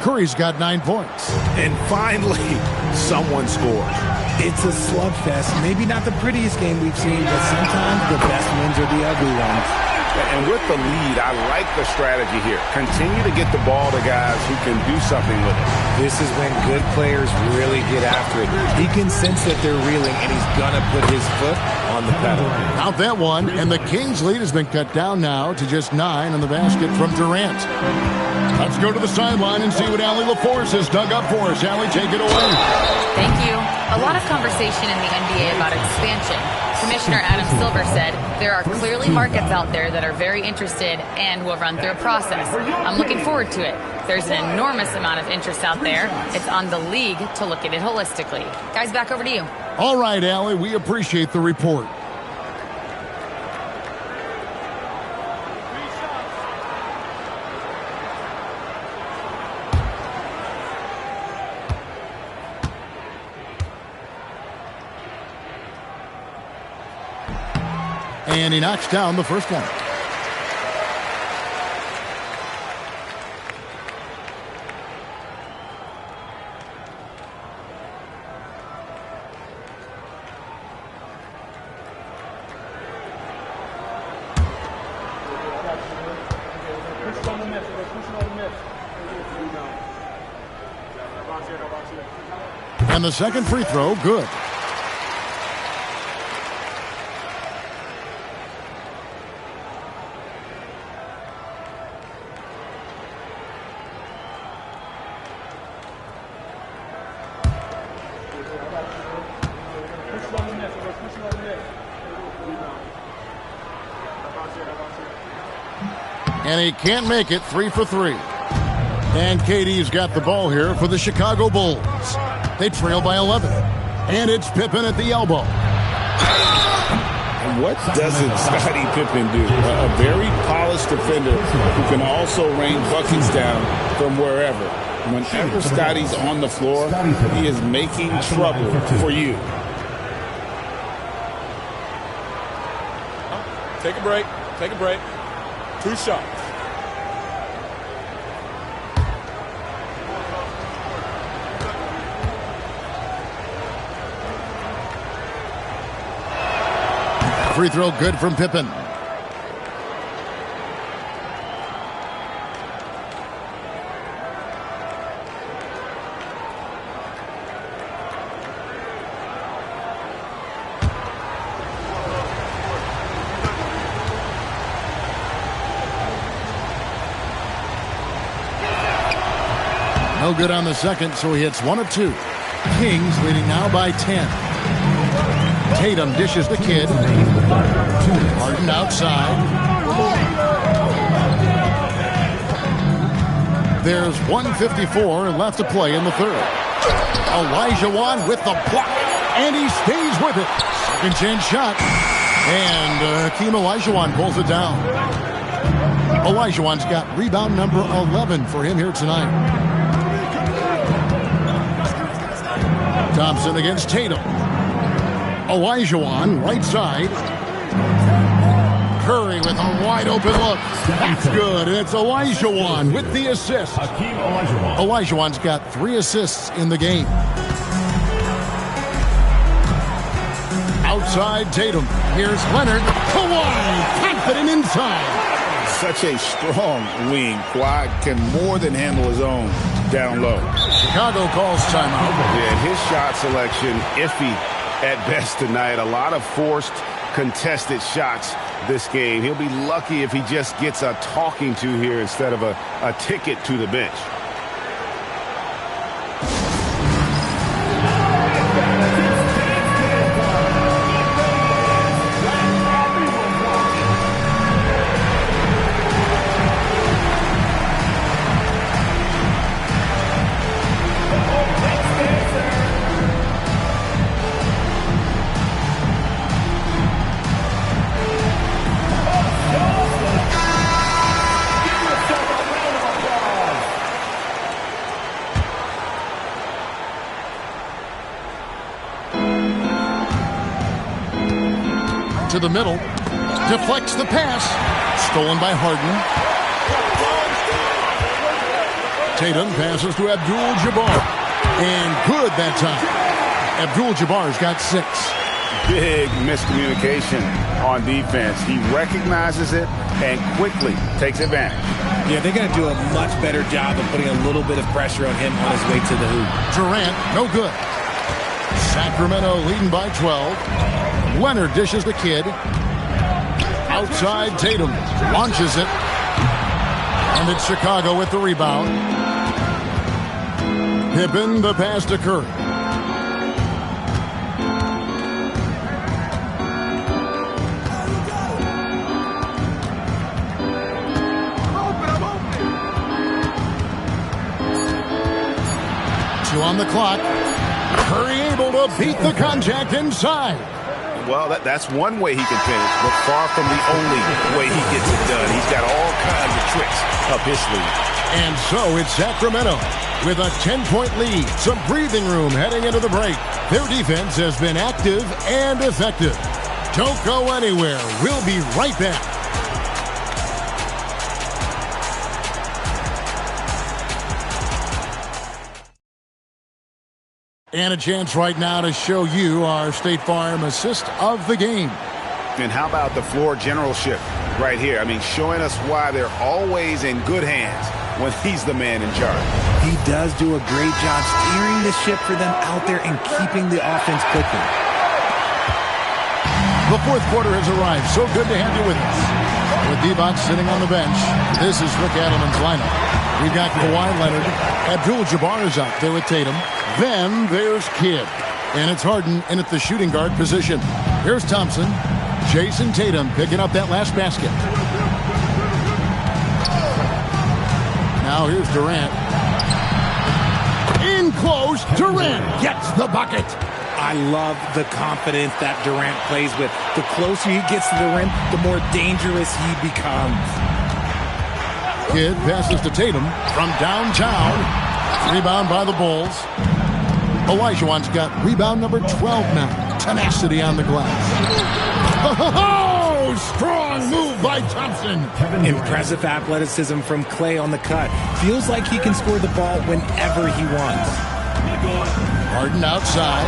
Curry's got 9 points. And finally, someone scores. It's a slugfest. Maybe not the prettiest game we've seen, but sometimes the best wins are the ugly ones. And with the lead, I like the strategy here. Continue to get the ball to guys who can do something with it. This is when good players really get after it. He can sense that they're reeling, and he's going to put his foot on the pedal. Out that one, and the Kings' lead has been cut down now to just 9 on the basket from Durant. Let's go to the sideline and see what Allie LaForce has dug up for us. Allie, take it away. Thank you. A lot of conversation in the NBA about expansion. Commissioner Adam Silver said there are clearly markets out there that are very interested and will run through a process. I'm looking forward to it. There's an enormous amount of interest out there. It's on the league to look at it holistically. Guys, back over to you. All right, Allie, we appreciate the report. And he knocks down the first one. And the second free throw, good. And he can't make it. 3 for 3. And KD's got the ball here for the Chicago Bulls. They trail by 11. And it's Pippen at the elbow. And what doesn't Scottie Pippen do? A very polished defender who can also rain buckets down from wherever. Whenever Scottie's on the floor, he is making trouble for you. Take a break. Take a break. 2 shots. Free throw good from Pippen. No good on the second, so he hits 1 of 2. Kings leading now by 10. Tatum dishes the Kidd. Harden outside. There's 1:54 left to play in the third. Olajuwon with the block, and he stays with it. Second chance shot, and Hakeem Olajuwon pulls it down. Olajuwon's got rebound number 11 for him here tonight. Thompson against Tatum. Olajuwon, right side. Curry with a wide-open look. That's good, and it's Olajuwon with the assist. Olajuwon's got 3 assists in the game. Outside Tatum. Here's Leonard. Kawhi, confident inside. Such a strong wing. Kawhi can more than handle his own down low. Chicago calls timeout. Yeah, his shot selection iffy at best tonight. A lot of forced, contested shots this game. He'll be lucky if he just gets a talking to here instead of a ticket to the bench. To the middle, deflects the pass, stolen by Harden. Tatum passes to Abdul-Jabbar, and good that time. Abdul-Jabbar's got 6. Big miscommunication on defense. He recognizes it and quickly takes advantage. Yeah, they're going to do a much better job of putting a little bit of pressure on him on his way to the hoop. Durant, no good. Sacramento leading by 12. Leonard dishes the kid. Outside Tatum launches it. And it's Chicago with the rebound. Pippen the pass to Curry. Two on the clock. Curry able to beat the contact inside. Well, that's one way he can finish, but far from the only way he gets it done. He's got all kinds of tricks up his sleeve. And so it's Sacramento with a 10-point lead. Some breathing room heading into the break. Their defense has been active and effective. Don't go anywhere. We'll be right back. And a chance right now to show you our State Farm assist of the game. And how about the floor generalship right here? I mean, showing us why they're always in good hands when he's the man in charge. He does do a great job steering the ship for them out there and keeping the offense clicking. The fourth quarter has arrived. So good to have you with us. With Divac sitting on the bench, this is Rick Adelman's lineup. We've got Kawhi Leonard. Abdul-Jabbar is out there with Tatum. Then there's Kidd. And it's Harden in at the shooting guard position. Here's Thompson. Jason Tatum picking up that last basket. Now here's Durant. In close, Durant gets the bucket. I love the confidence that Durant plays with. The closer he gets to the rim, the more dangerous he becomes. Kidd passes to Tatum from downtown. Rebound by the Bulls. Olajuwon's got rebound number 12 now. Tenacity on the glass. Oh, strong move by Thompson. Impressive athleticism from Clay on the cut. Feels like he can score the ball whenever he wants. Harden outside.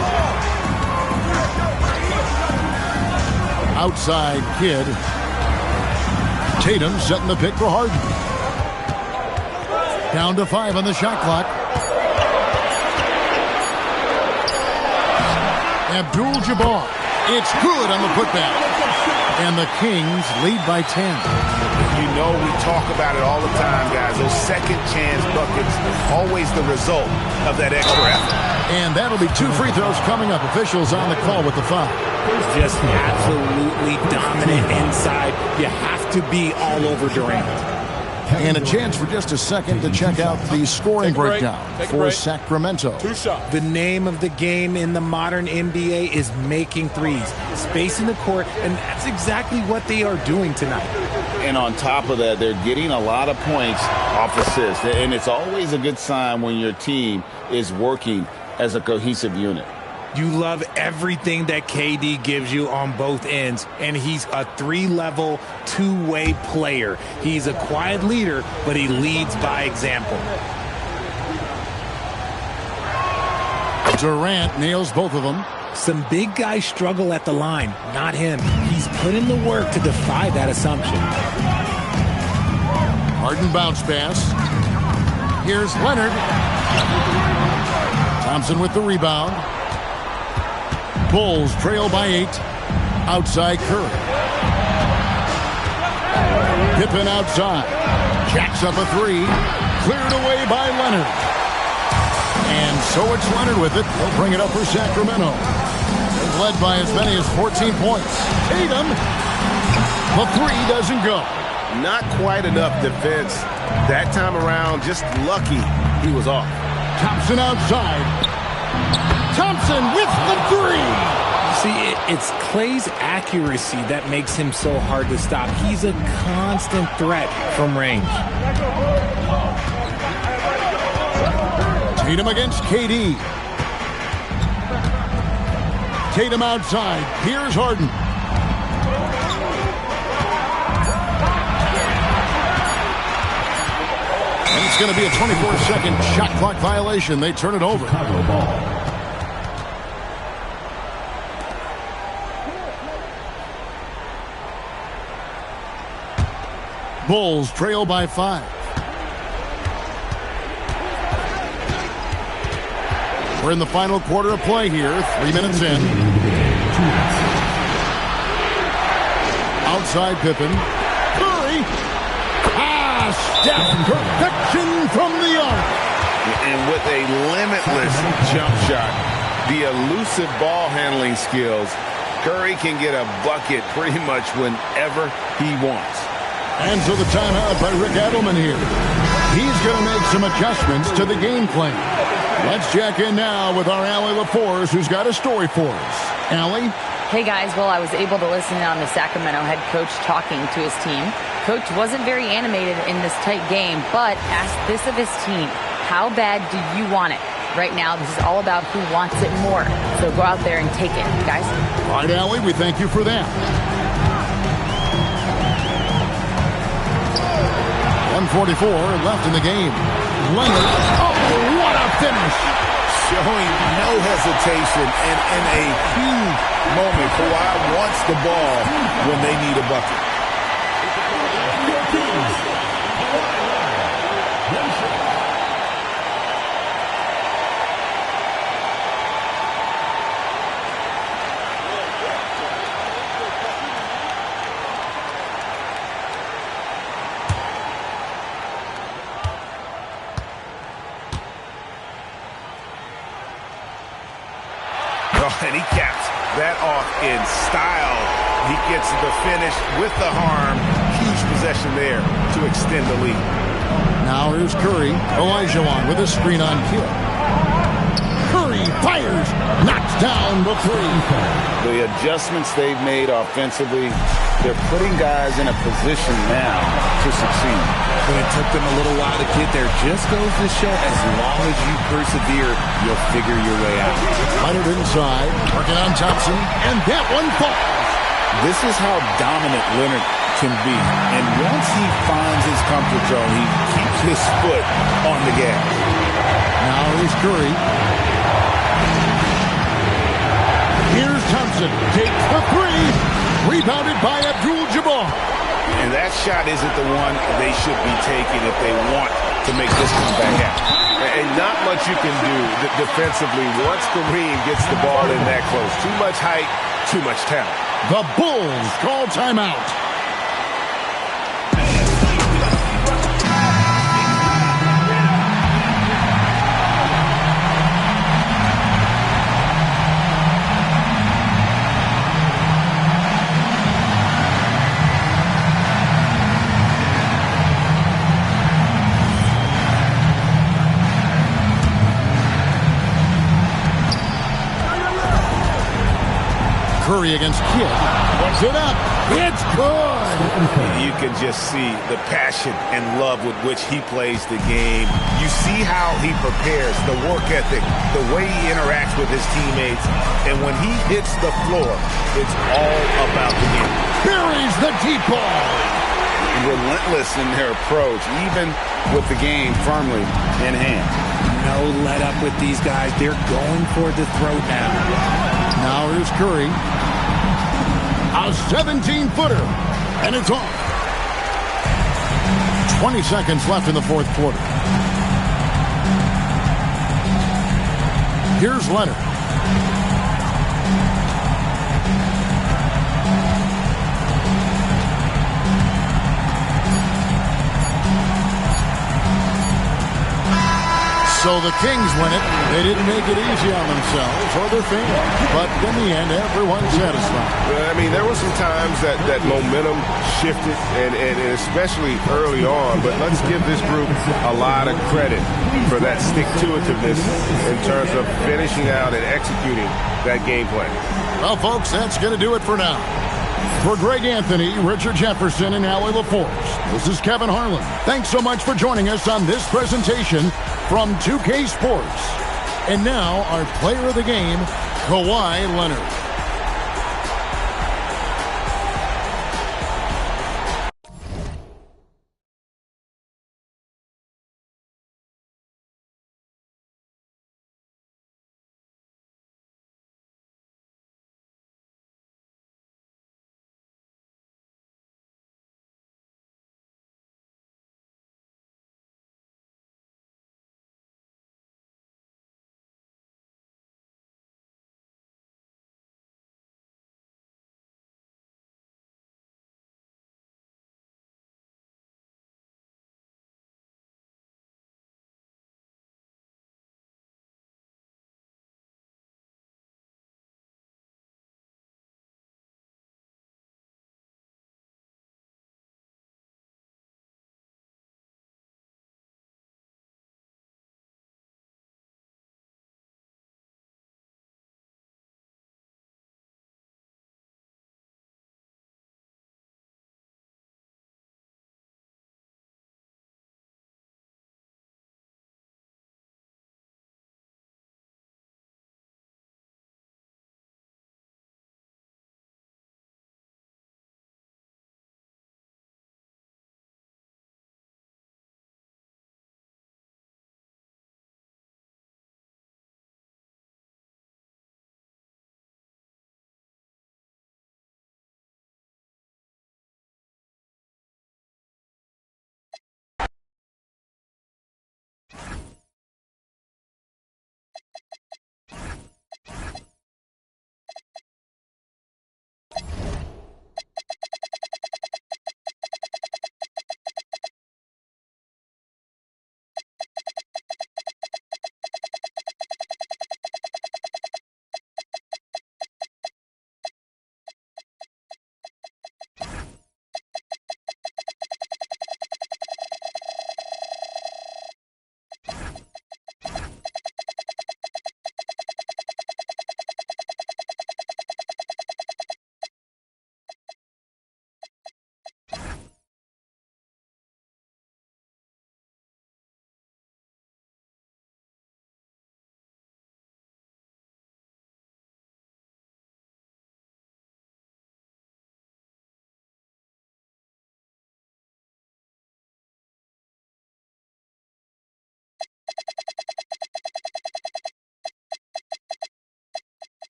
Outside Kidd. Tatum setting the pick for Harden. Down to 5 on the shot clock. Abdul-Jabbar. It's good on the putback. And the Kings lead by 10. You know we talk about it all the time, guys. Those second chance buckets, always the result of that extra effort. And that'll be 2 free throws coming up. Officials on the call with the foul. Just absolutely dominant inside. You have to be all over Durant. And a chance for just a second to check out the scoring breakdown for Sacramento. 2 shots. The name of the game in the modern NBA is making threes, spacing the court, and that's exactly what they are doing tonight. And on top of that, they're getting a lot of points off assists. And it's always a good sign when your team is working as a cohesive unit. You love everything that KD gives you on both ends, and he's a 3-level, 2-way player. He's a quiet leader, but he leads by example. Durant nails both of them. Some big guys struggle at the line, not him. He's put in the work to defy that assumption. Harden bounce pass. Here's Leonard. Thompson with the rebound. Bulls trail by 8. Outside Curry. Pippen outside. Jacks up a 3. Cleared away by Leonard. And so it's Leonard with it. He'll bring it up for Sacramento. They've led by as many as 14 points. Tatum. The 3 doesn't go. Not quite enough defense that time around. Just lucky he was off. Thompson outside. Thompson with the 3. See, it's Klay's accuracy that makes him so hard to stop. He's a constant threat from range. Tatum against KD. Tatum outside. Here's Harden. And it's going to be a 24-second shot clock violation. They turn it over. Chicago ball. Bulls trail by 5. We're in the final quarter of play here. 3 minutes in. Outside Pippen. Curry. Steph. Perfection from the arc. And with a limitless jump shot, the elusive ball handling skills, Curry can get a bucket pretty much whenever he wants. And so the timeout by Rick Adelman here. He's going to make some adjustments to the game plan. Let's check in now with our Allie LaForce, who's got a story for us. Allie? Hey guys, well, I was able to listen in on the Sacramento head coach talking to his team. Coach wasn't very animated in this tight game, but asked this of his team: how bad do you want it? Right now, this is all about who wants it more. So go out there and take it, guys. All right, Allie, we thank you for that. 1:44 left in the game. Leonard. Oh, what a finish! Showing no hesitation and in a huge moment. Kawhi wants the ball when they need a bucket. And he caps that off in style. He gets the finish with the harm. Huge possession there to extend the lead. Now here's Curry. Olajuwon with a screen on kill. Curry fires. Knocks down the 3. The adjustments they've made offensively, they're putting guys in a position now to succeed. But it took them a little while to get there. Just goes to show, as long as you persevere, you'll figure your way out. Leonard inside, working on Thompson, and that one falls. This is how dominant Leonard can be. And once he finds his comfort zone, he keeps his foot on the gas. Now here's Curry. Here's Thompson. Takes the 3. Rebounded by Abdul-Jabbar. And that shot isn't the one they should be taking if they want to make this comeback happen. And not much you can do defensively once Kareem gets the ball in that close. Too much height, too much talent. The Bulls call timeout. Curry against Kidd. Puts it up. It's good. You can just see the passion and love with which he plays the game. You see how he prepares, the work ethic, the way he interacts with his teammates. And when he hits the floor, it's all about the game. Buries the deep ball. Relentless in their approach, even with the game firmly in hand. No let up with these guys. They're going for the throat now. Now here's Curry. A 17-footer. And it's off. 20 seconds left in the fourth quarter. Here's Leonard. So the Kings win it. They didn't make it easy on themselves or their fans. But in the end, everyone's satisfied. I mean, there were some times that momentum shifted, and especially early on. But let's give this group a lot of credit for that stick-to-itiveness in terms of finishing out and executing that game plan. Well, folks, that's going to do it for now. For Greg Anthony, Richard Jefferson, and Allie LaForce, this is Kevin Harlan. Thanks so much for joining us on this presentation from 2K Sports. And now, our player of the game, Kawhi Leonard.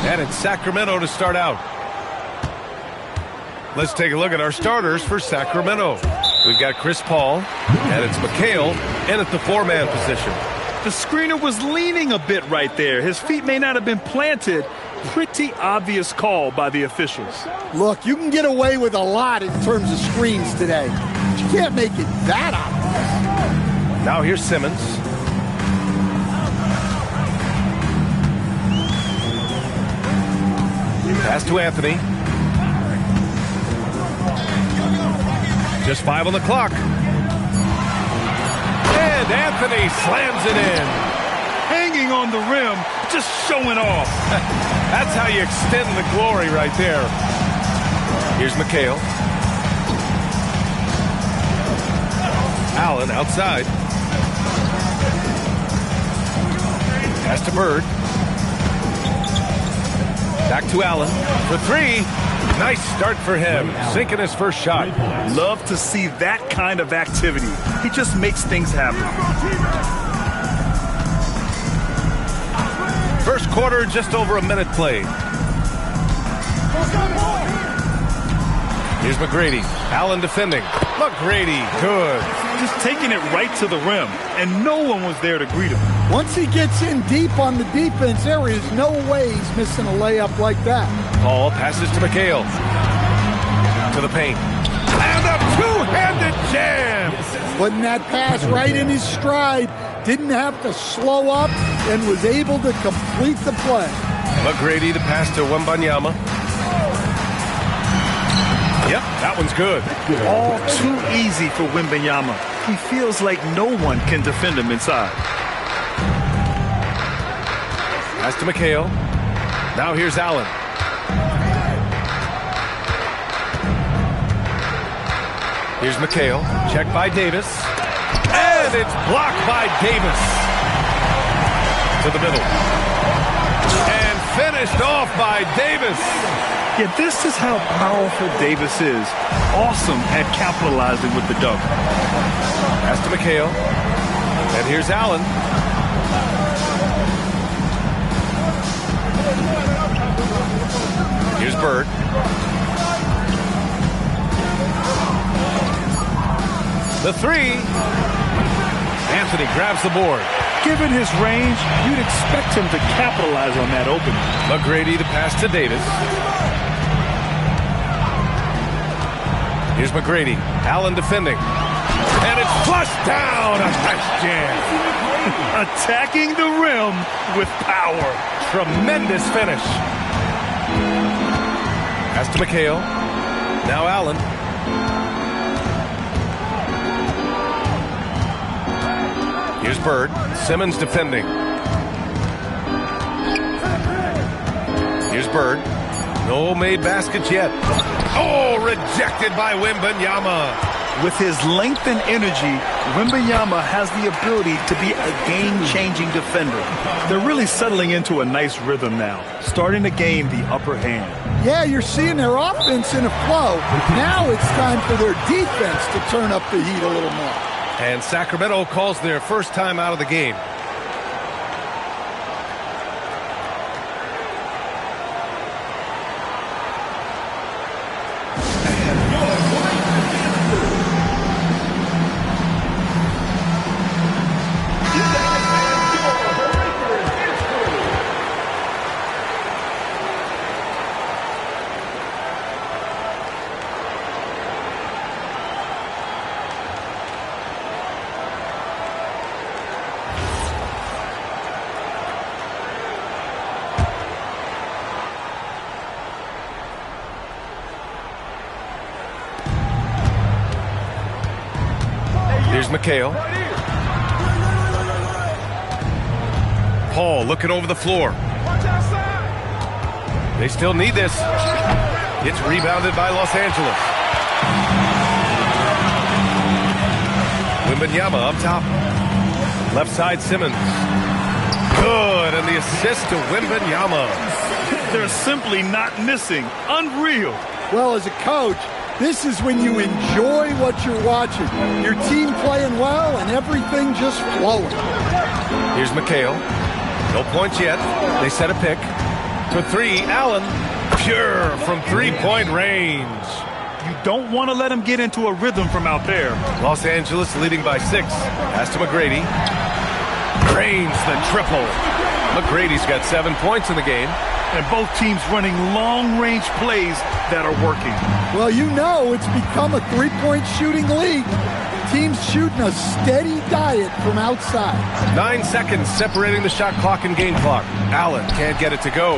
And it's Sacramento to start out. Let's take a look at our starters for Sacramento. We've got Chris Paul, and it's McHale in at the 4-man position. The screener was leaning a bit right there. His feet may not have been planted. Pretty obvious call by the officials. Look, you can get away with a lot in terms of screens today. But you can't make it that obvious. Now here's Simmons. Pass to Anthony. Just 5 on the clock. And Anthony slams it in. Hanging on the rim, just showing off. That's how you extend the glory right there. Here's McHale. Allen outside. Pass to Bird. Back to Allen for 3. Nice start for him, sinking his first shot. Love to see that kind of activity. He just makes things happen. First quarter, just over a minute played. Here's McGrady. Allen defending. McGrady, good. Just taking it right to the rim, and no one was there to greet him. Once he gets in deep on the defense, there is no way he's missing a layup like that. Paul passes to McHale. To the paint. And a two-handed jam! Putting that pass right in his stride. Didn't have to slow up and was able to complete the play. McGrady to pass to Wembanyama. Yep, that one's good. All too easy for Wembanyama. He feels like no one can defend him inside. Pass to McHale. Now here's Allen. Here's McHale. Checked by Davis. And it's blocked by Davis. To the middle. And finished off by Davis. Yeah, this is how powerful Davis is. Awesome at capitalizing with the dunk. Pass to McHale. And here's Allen. Here's Bird. The 3. Anthony grabs the board. Given his range, you'd expect him to capitalize on that opening. McGrady to pass to Davis. Here's McGrady. Allen defending. And it's flushed down. A nice jam. Attacking the rim with power. Tremendous finish. Pass to McHale. Now Allen. Here's Bird. Simmons defending. Here's Bird. No made baskets yet. Oh, rejected by Wembanyama. With his length and energy, Wembanyama has the ability to be a game-changing defender. They're really settling into a nice rhythm now, starting to gain the upper hand. Yeah, you're seeing their offense in a flow. Now it's time for their defense to turn up the heat a little more. And Sacramento calls their first time out of the game. Here's McHale. Paul looking over the floor. They still need this. It's rebounded by Los Angeles. Wembanyama up top. Left side Simmons. Good, and the assist to Wembanyama. They're simply not missing. Unreal. Well, as a coach, this is when you enjoy what you're watching. Your team playing well and everything just flowing. Here's McHale. No points yet. They set a pick. For three, Allen. Pure from three-point range. You don't want to let him get into a rhythm from out there. Los Angeles leading by 6. Pass to McGrady. Drains the triple. McGrady's got 7 points in the game. And both teams running long-range plays that are working. Well, you know it's become a three-point shooting league. Teams shooting a steady diet from outside. 9 seconds separating the shot clock and game clock. Allen can't get it to go.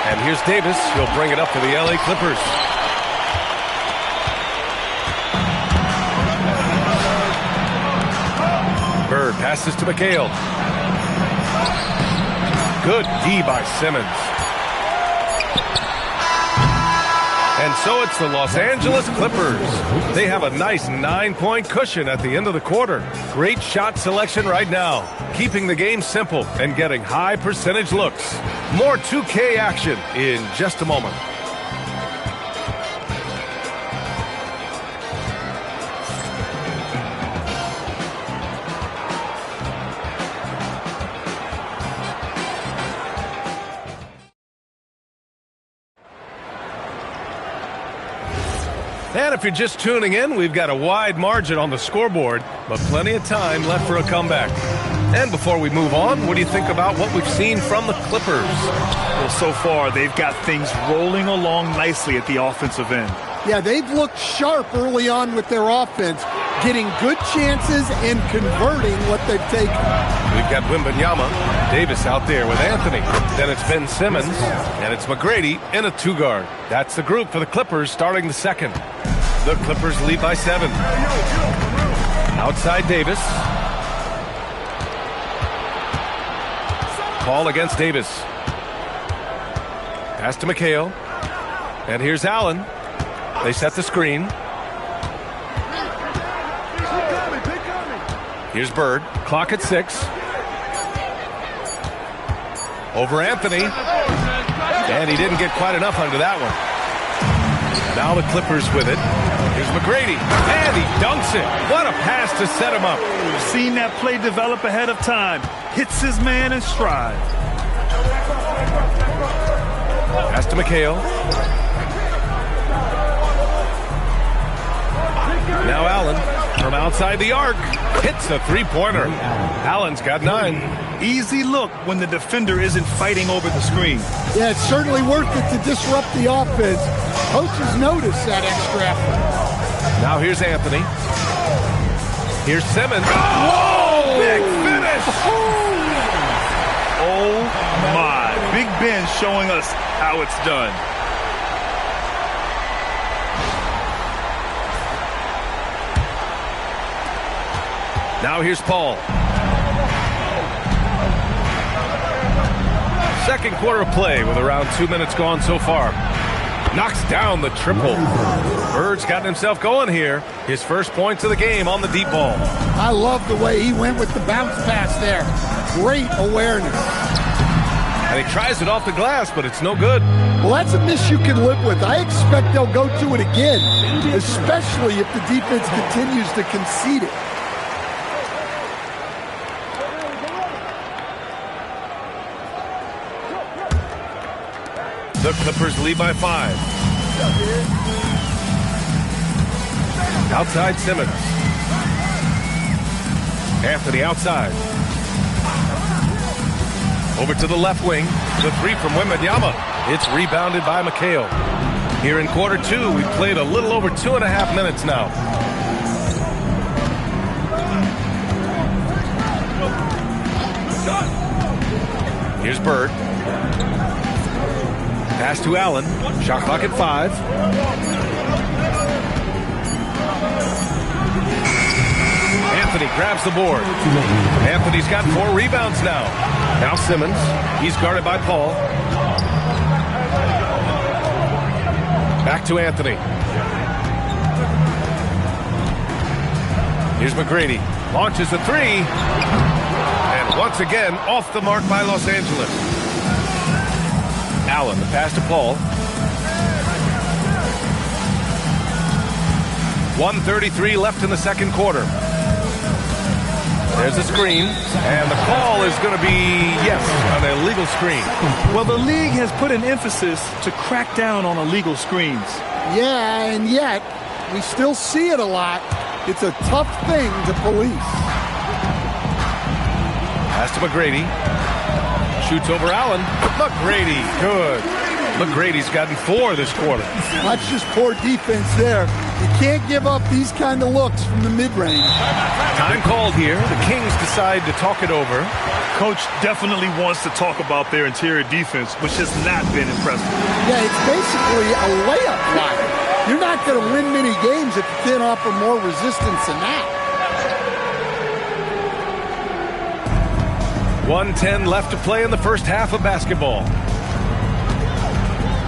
And here's Davis. He'll bring it up for the LA Clippers. Bird passes to McHale. Good D by Simmons. And so it's the Los Angeles Clippers. They have a nice 9-point cushion at the end of the quarter. Great shot selection right now, keeping the game simple and getting high percentage looks. More 2K action in just a moment. And if you're just tuning in, we've got a wide margin on the scoreboard, but plenty of time left for a comeback. And before we move on, what do you think about what we've seen from the Clippers? Well, so far, they've got things rolling along nicely at the offensive end. Yeah, they've looked sharp early on with their offense, getting good chances and converting what they've taken. We've got Wembanyama, Davis out there with Anthony. Then it's Ben Simmons, and it's McGrady in a 2-guard. That's the group for the Clippers starting the second. The Clippers lead by 7. Outside Davis. Call against Davis. Pass to McHale. And here's Allen. They set the screen. Here's Bird. Clock at 6. Over Anthony. And he didn't get quite enough under that one. Now the Clippers with it. Here's McGrady. And he dunks it. What a pass to set him up. Seen that play develop ahead of time. Hits his man in stride. Pass to McHale. Now Allen from outside the arc. Hits a three-pointer. Allen's got 9. Easy look when the defender isn't fighting over the screen. Yeah, it's certainly worth it to disrupt the offense. Coaches notice that extra effort. Now here's Anthony. Here's Simmons. Whoa! Big finish! Oh, my. Big Ben showing us how it's done. Now here's Paul. Second quarter of play with around 2 minutes gone so far. Knocks down the triple. Bird's gotten himself going here. His first points of the game on the deep ball. I love the way he went with the bounce pass there. Great awareness. And he tries it off the glass, but it's no good. Well, that's a miss you can live with. I expect they'll go to it again, especially if the defense continues to concede it. The Clippers lead by 5. Outside Simmons. Anthony outside. Over to the left wing. The 3 from Wembanyama. It's rebounded by McHale. Here in quarter 2, we've played a little over 2.5 minutes now. Here's Bird. Pass to Allen. Shot clock at 5. Anthony grabs the board. Anthony's got 4 rebounds now. Now Simmons. He's guarded by Paul. Back to Anthony. Here's McGrady. Launches the 3. And once again, off the mark by Los Angeles. Allen, the pass to Paul. 1:33 left in the second quarter. There's a screen, and the call is going to be, yes, an illegal screen. Well, the league has put an emphasis to crack down on illegal screens. Yeah, and yet we still see it a lot. It's a tough thing to police. Pass to McGrady. Shoots over Allen. McGrady, good. McGrady's gotten 4 this quarter. That's just poor defense there. You can't give up these kind of looks from the mid-range. Time called here. The Kings decide to talk it over. Coach definitely wants to talk about their interior defense, which has not been impressive. Yeah, it's basically a layup line. You're not going to win many games if you can't offer more resistance than that. 1:10 left to play in the first half of basketball.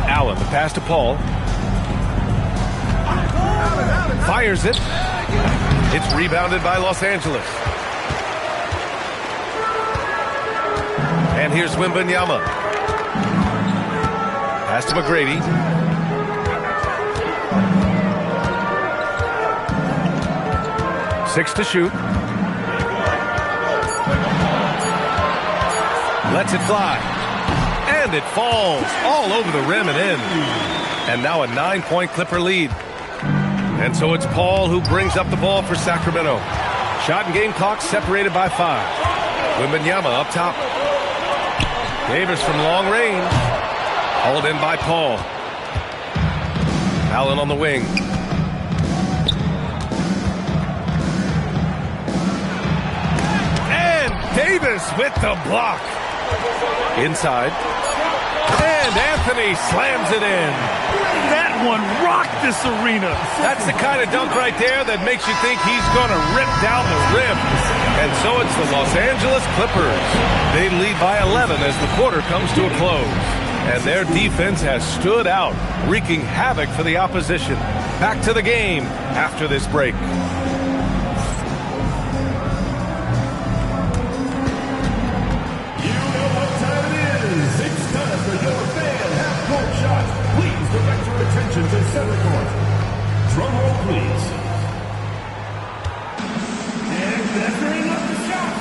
Allen, the pass to Paul. Fires it. It's rebounded by Los Angeles. And here's Wembanyama. Pass to McGrady. Six to shoot. Lets it fly. And it falls all over the rim and in. And now a 9-point Clipper lead. And so it's Paul who brings up the ball for Sacramento. Shot and game clock separated by 5. Wembanyama up top. Davis from long range. Hauled in by Paul. Allen on the wing. And Davis with the block. Inside. And Anthony slams it in. That one rocked this arena. That's the kind of dunk right there that makes you think he's going to rip down the rim. And so it's the Los Angeles Clippers. They lead by 11 as the quarter comes to a close. And their defense has stood out, wreaking havoc for the opposition. Back to the game after this break. Attention to center court. Drum roll, please. And measuring up the shot.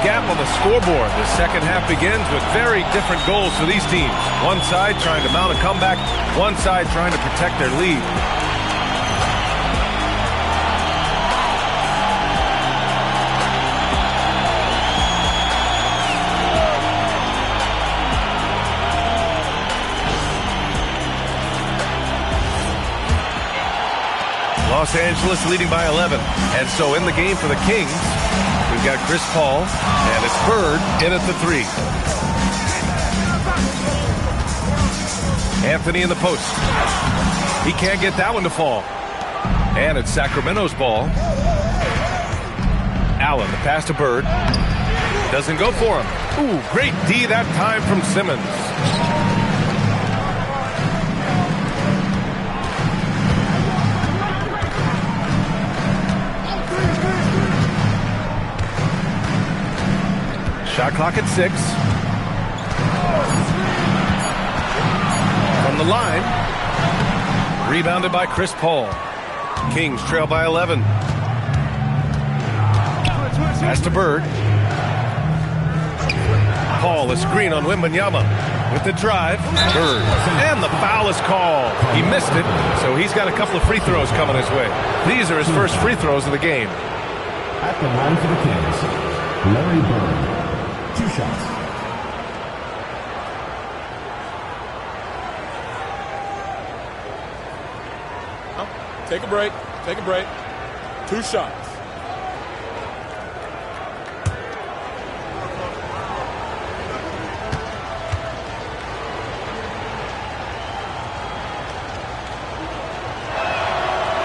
Gap on the scoreboard. The second half begins with very different goals for these teams. One side trying to mount a comeback, one side trying to protect their lead. Los Angeles leading by 11. And so in the game for the Kings, we've got Chris Paul, and it's Bird in at the 3. Anthony in the post. He can't get that one to fall. And it's Sacramento's ball. Allen, the pass to Bird. Doesn't go for him. Ooh, great D that time from Simmons. Shot clock at 6. From the line. Rebounded by Chris Paul. Kings trail by 11. Pass to Bird. Paul, a screen on Wembanyama. With the drive, Bird. And the foul is called. He missed it, so he's got a couple of free throws coming his way. These are his first free throws of the game. At the line for the Kings, Larry Bird. 2 shots. Take a break. Take a break. 2 shots.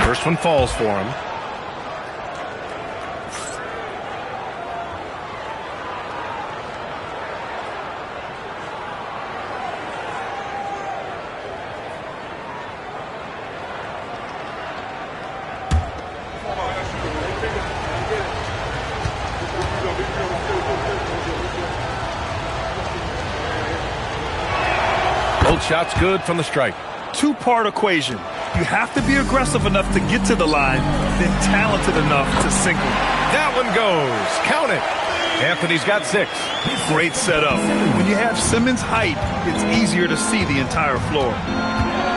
First one falls for him. Both shots good from the stripe. Two-part equation. You have to be aggressive enough to get to the line, then talented enough to sink them. That one goes. Count it. Anthony's got 6. Great setup. When you have Simmons' height, it's easier to see the entire floor.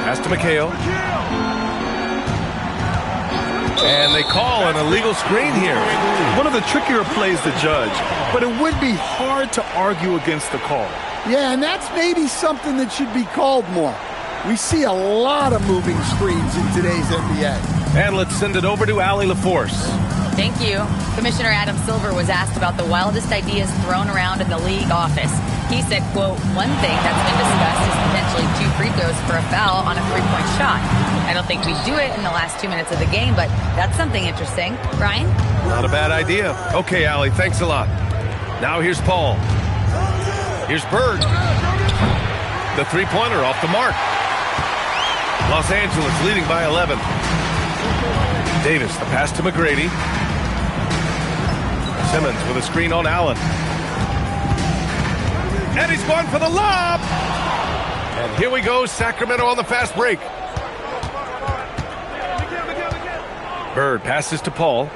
Pass to McHale. And they call an illegal screen here. One of the trickier plays to judge, but it would be hard to argue against the call. Yeah, and that's maybe something that should be called more. We see a lot of moving screens in today's NBA. And let's send it over to Allie LaForce. Thank you. Commissioner Adam Silver was asked about the wildest ideas thrown around in the league office. He said, quote, one thing that's been discussed is potentially 2 free throws for a foul on a 3-point shot. I don't think we do it in the last 2 minutes of the game, but that's something interesting. Brian? Not a bad idea. Okay, Allie, thanks a lot. Now here's Paul. Here's Bird. The 3-pointer off the mark. Los Angeles leading by 11. Davis, the pass to McGrady. Simmons with a screen on Allen. And he's going for the lob. And here we go, Sacramento on the fast break. Bird passes to Paul.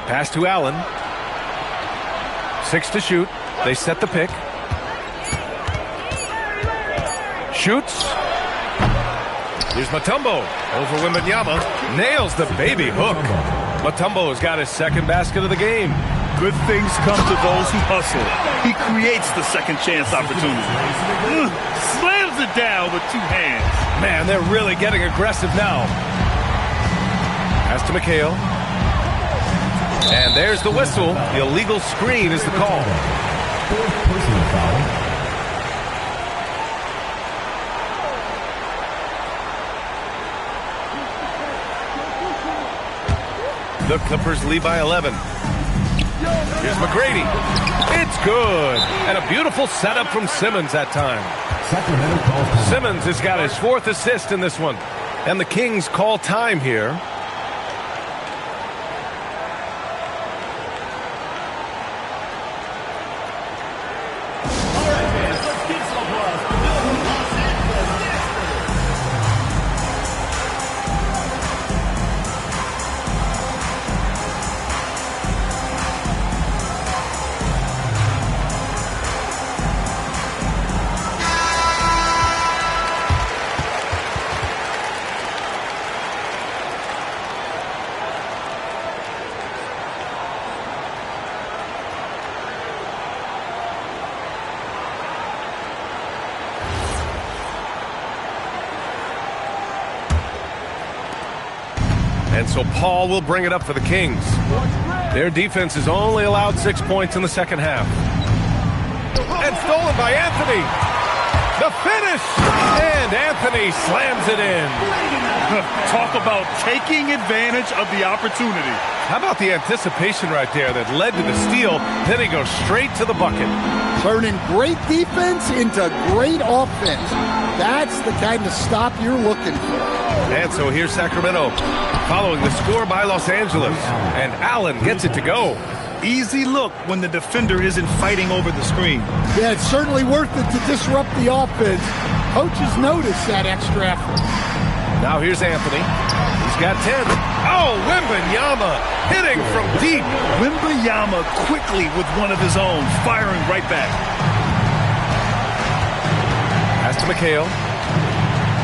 Pass to Allen. 6 to shoot. They set the pick. Shoots. Here's Mutombo over Wembanyama. Nails the baby hook. Mutombo's got his second basket of the game. Good things come to those who hustle. He creates the second chance opportunity. Slams it down with 2 hands. Man, they're really getting aggressive now. Pass to McHale. And there's the whistle. The illegal screen is the call. Personal foul. The Clippers lead by 11. Here's McGrady. It's good. And a beautiful setup from Simmons that time. Simmons has got his 4th assist in this one. And the Kings call time here. And so Paul will bring it up for the Kings. Their defense has only allowed 6 points in the second half. And stolen by Anthony. The finish! And Anthony slams it in. Talk about taking advantage of the opportunity. How about the anticipation right there that led to the steal? Then he goes straight to the bucket. Turning great defense into great offense. That's the kind of stop you're looking for. And so here's Sacramento following the score by Los Angeles. And Allen gets it to go. Easy look when the defender isn't fighting over the screen. Yeah, it's certainly worth it to disrupt the offense. Coaches notice that extra effort. Now here's Anthony. He's got 10. Oh, Wembanyama hitting from deep. Wembanyama quickly with one of his own, firing right back. Pass to McHale.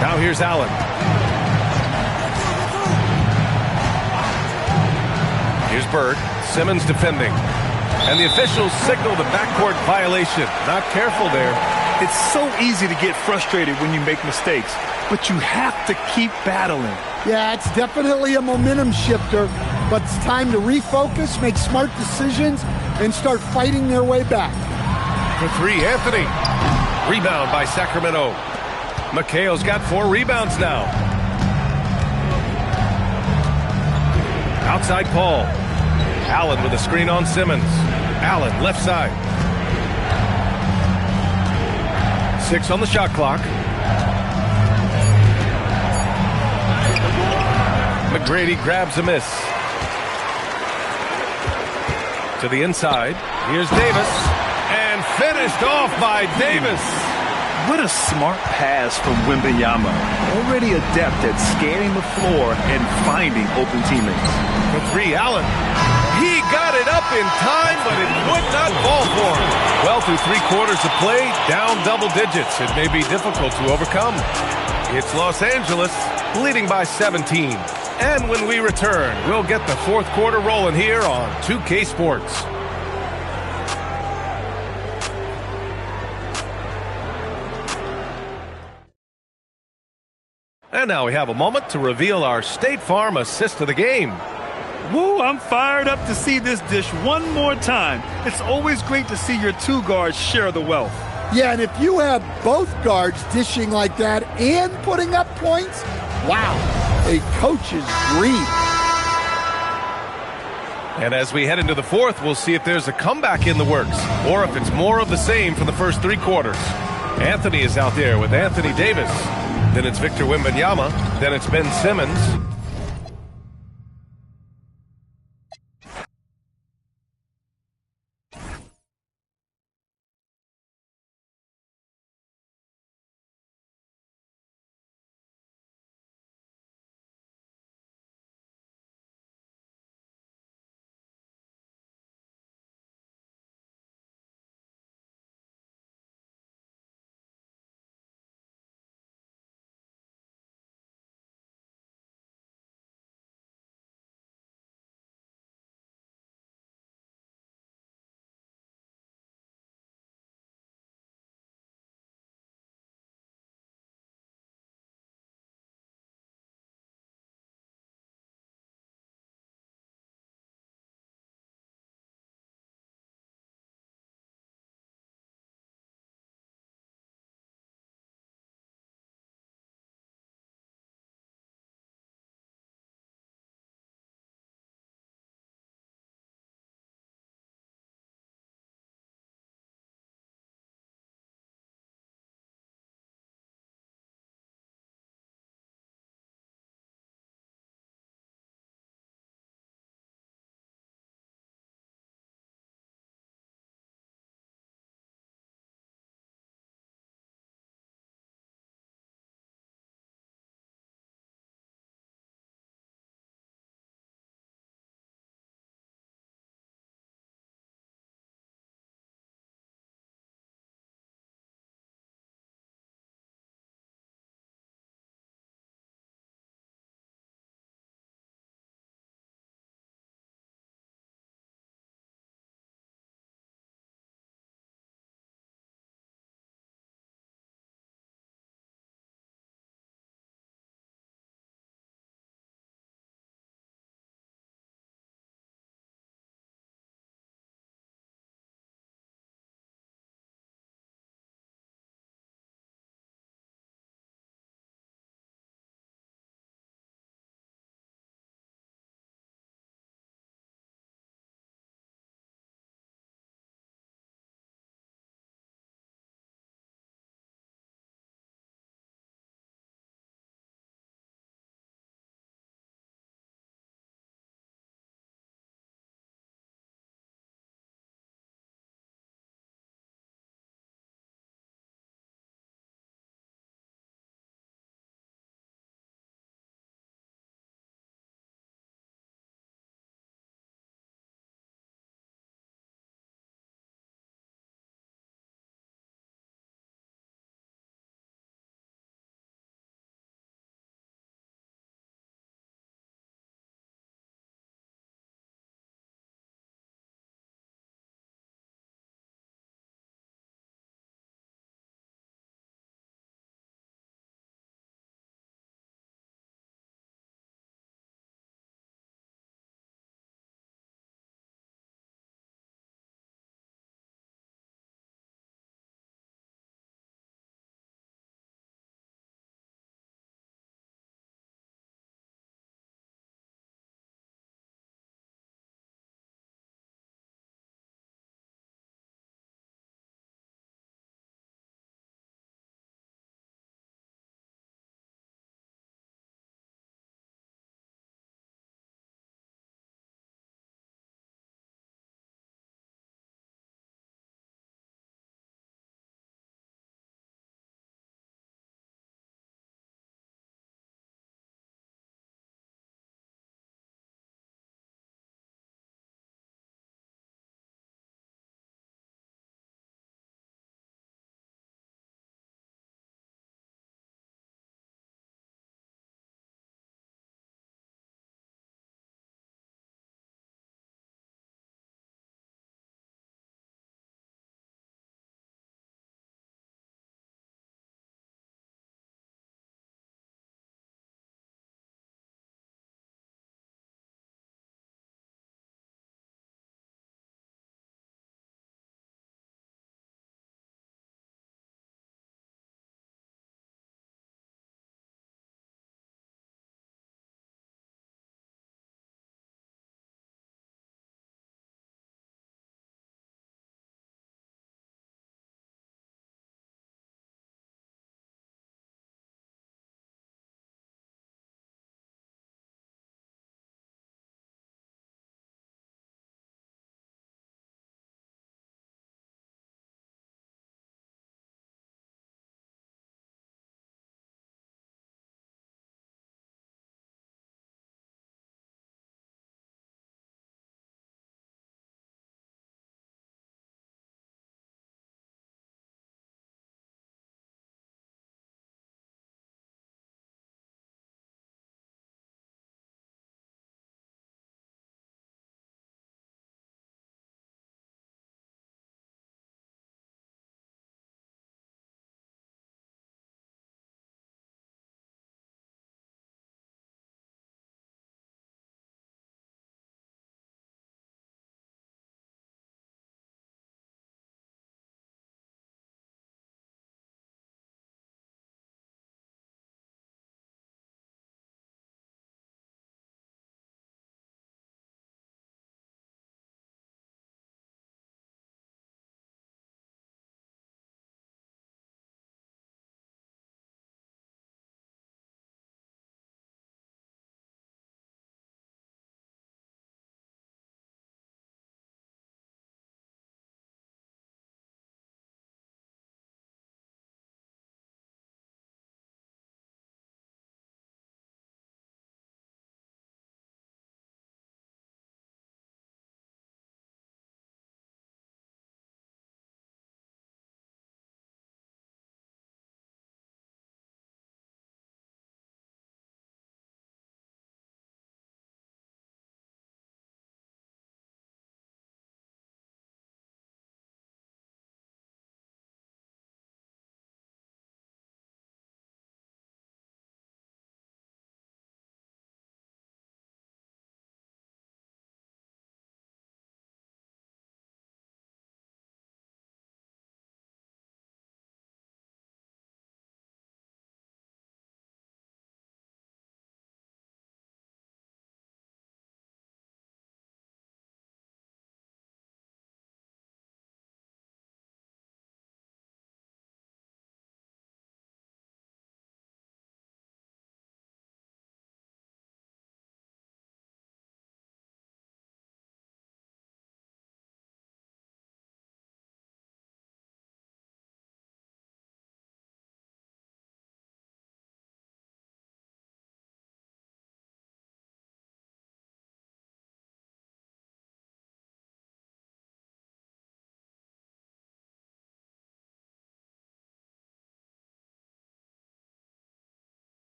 Now here's Allen. Here's Bird. Simmons defending. And the officials signal the backcourt violation. Not careful there. It's so easy to get frustrated when you make mistakes, but you have to keep battling. Yeah, it's definitely a momentum shifter, but it's time to refocus, make smart decisions, and start fighting their way back. For three, Anthony. Rebound by Sacramento. McHale's got 4 rebounds now. Outside Paul. Allen with a screen on Simmons. Allen, left side. 6 on the shot clock. McGrady grabs a miss. To the inside. Here's Davis. And finished off by Davis. What a smart pass from Wembanyama. Already adept at scanning the floor and finding open teammates. For 3, Allen. He got it up in time, but it would not fall for him. Well, through 3 quarters of play, down double digits. It may be difficult to overcome. It's Los Angeles leading by 17. And when we return, we'll get the 4th quarter rolling here on 2K Sports. And now we have a moment to reveal our State Farm assist of the game. Woo, I'm fired up to see this dish one more time. It's always great to see your 2 guards share the wealth. Yeah, and if you have both guards dishing like that and putting up points, wow, a coach's dream. And as we head into the 4th, we'll see if there's a comeback in the works or if it's more of the same for the first 3 quarters. Anthony is out there with Anthony Davis. Then it's Victor Wembanyama. Then it's Ben Simmons.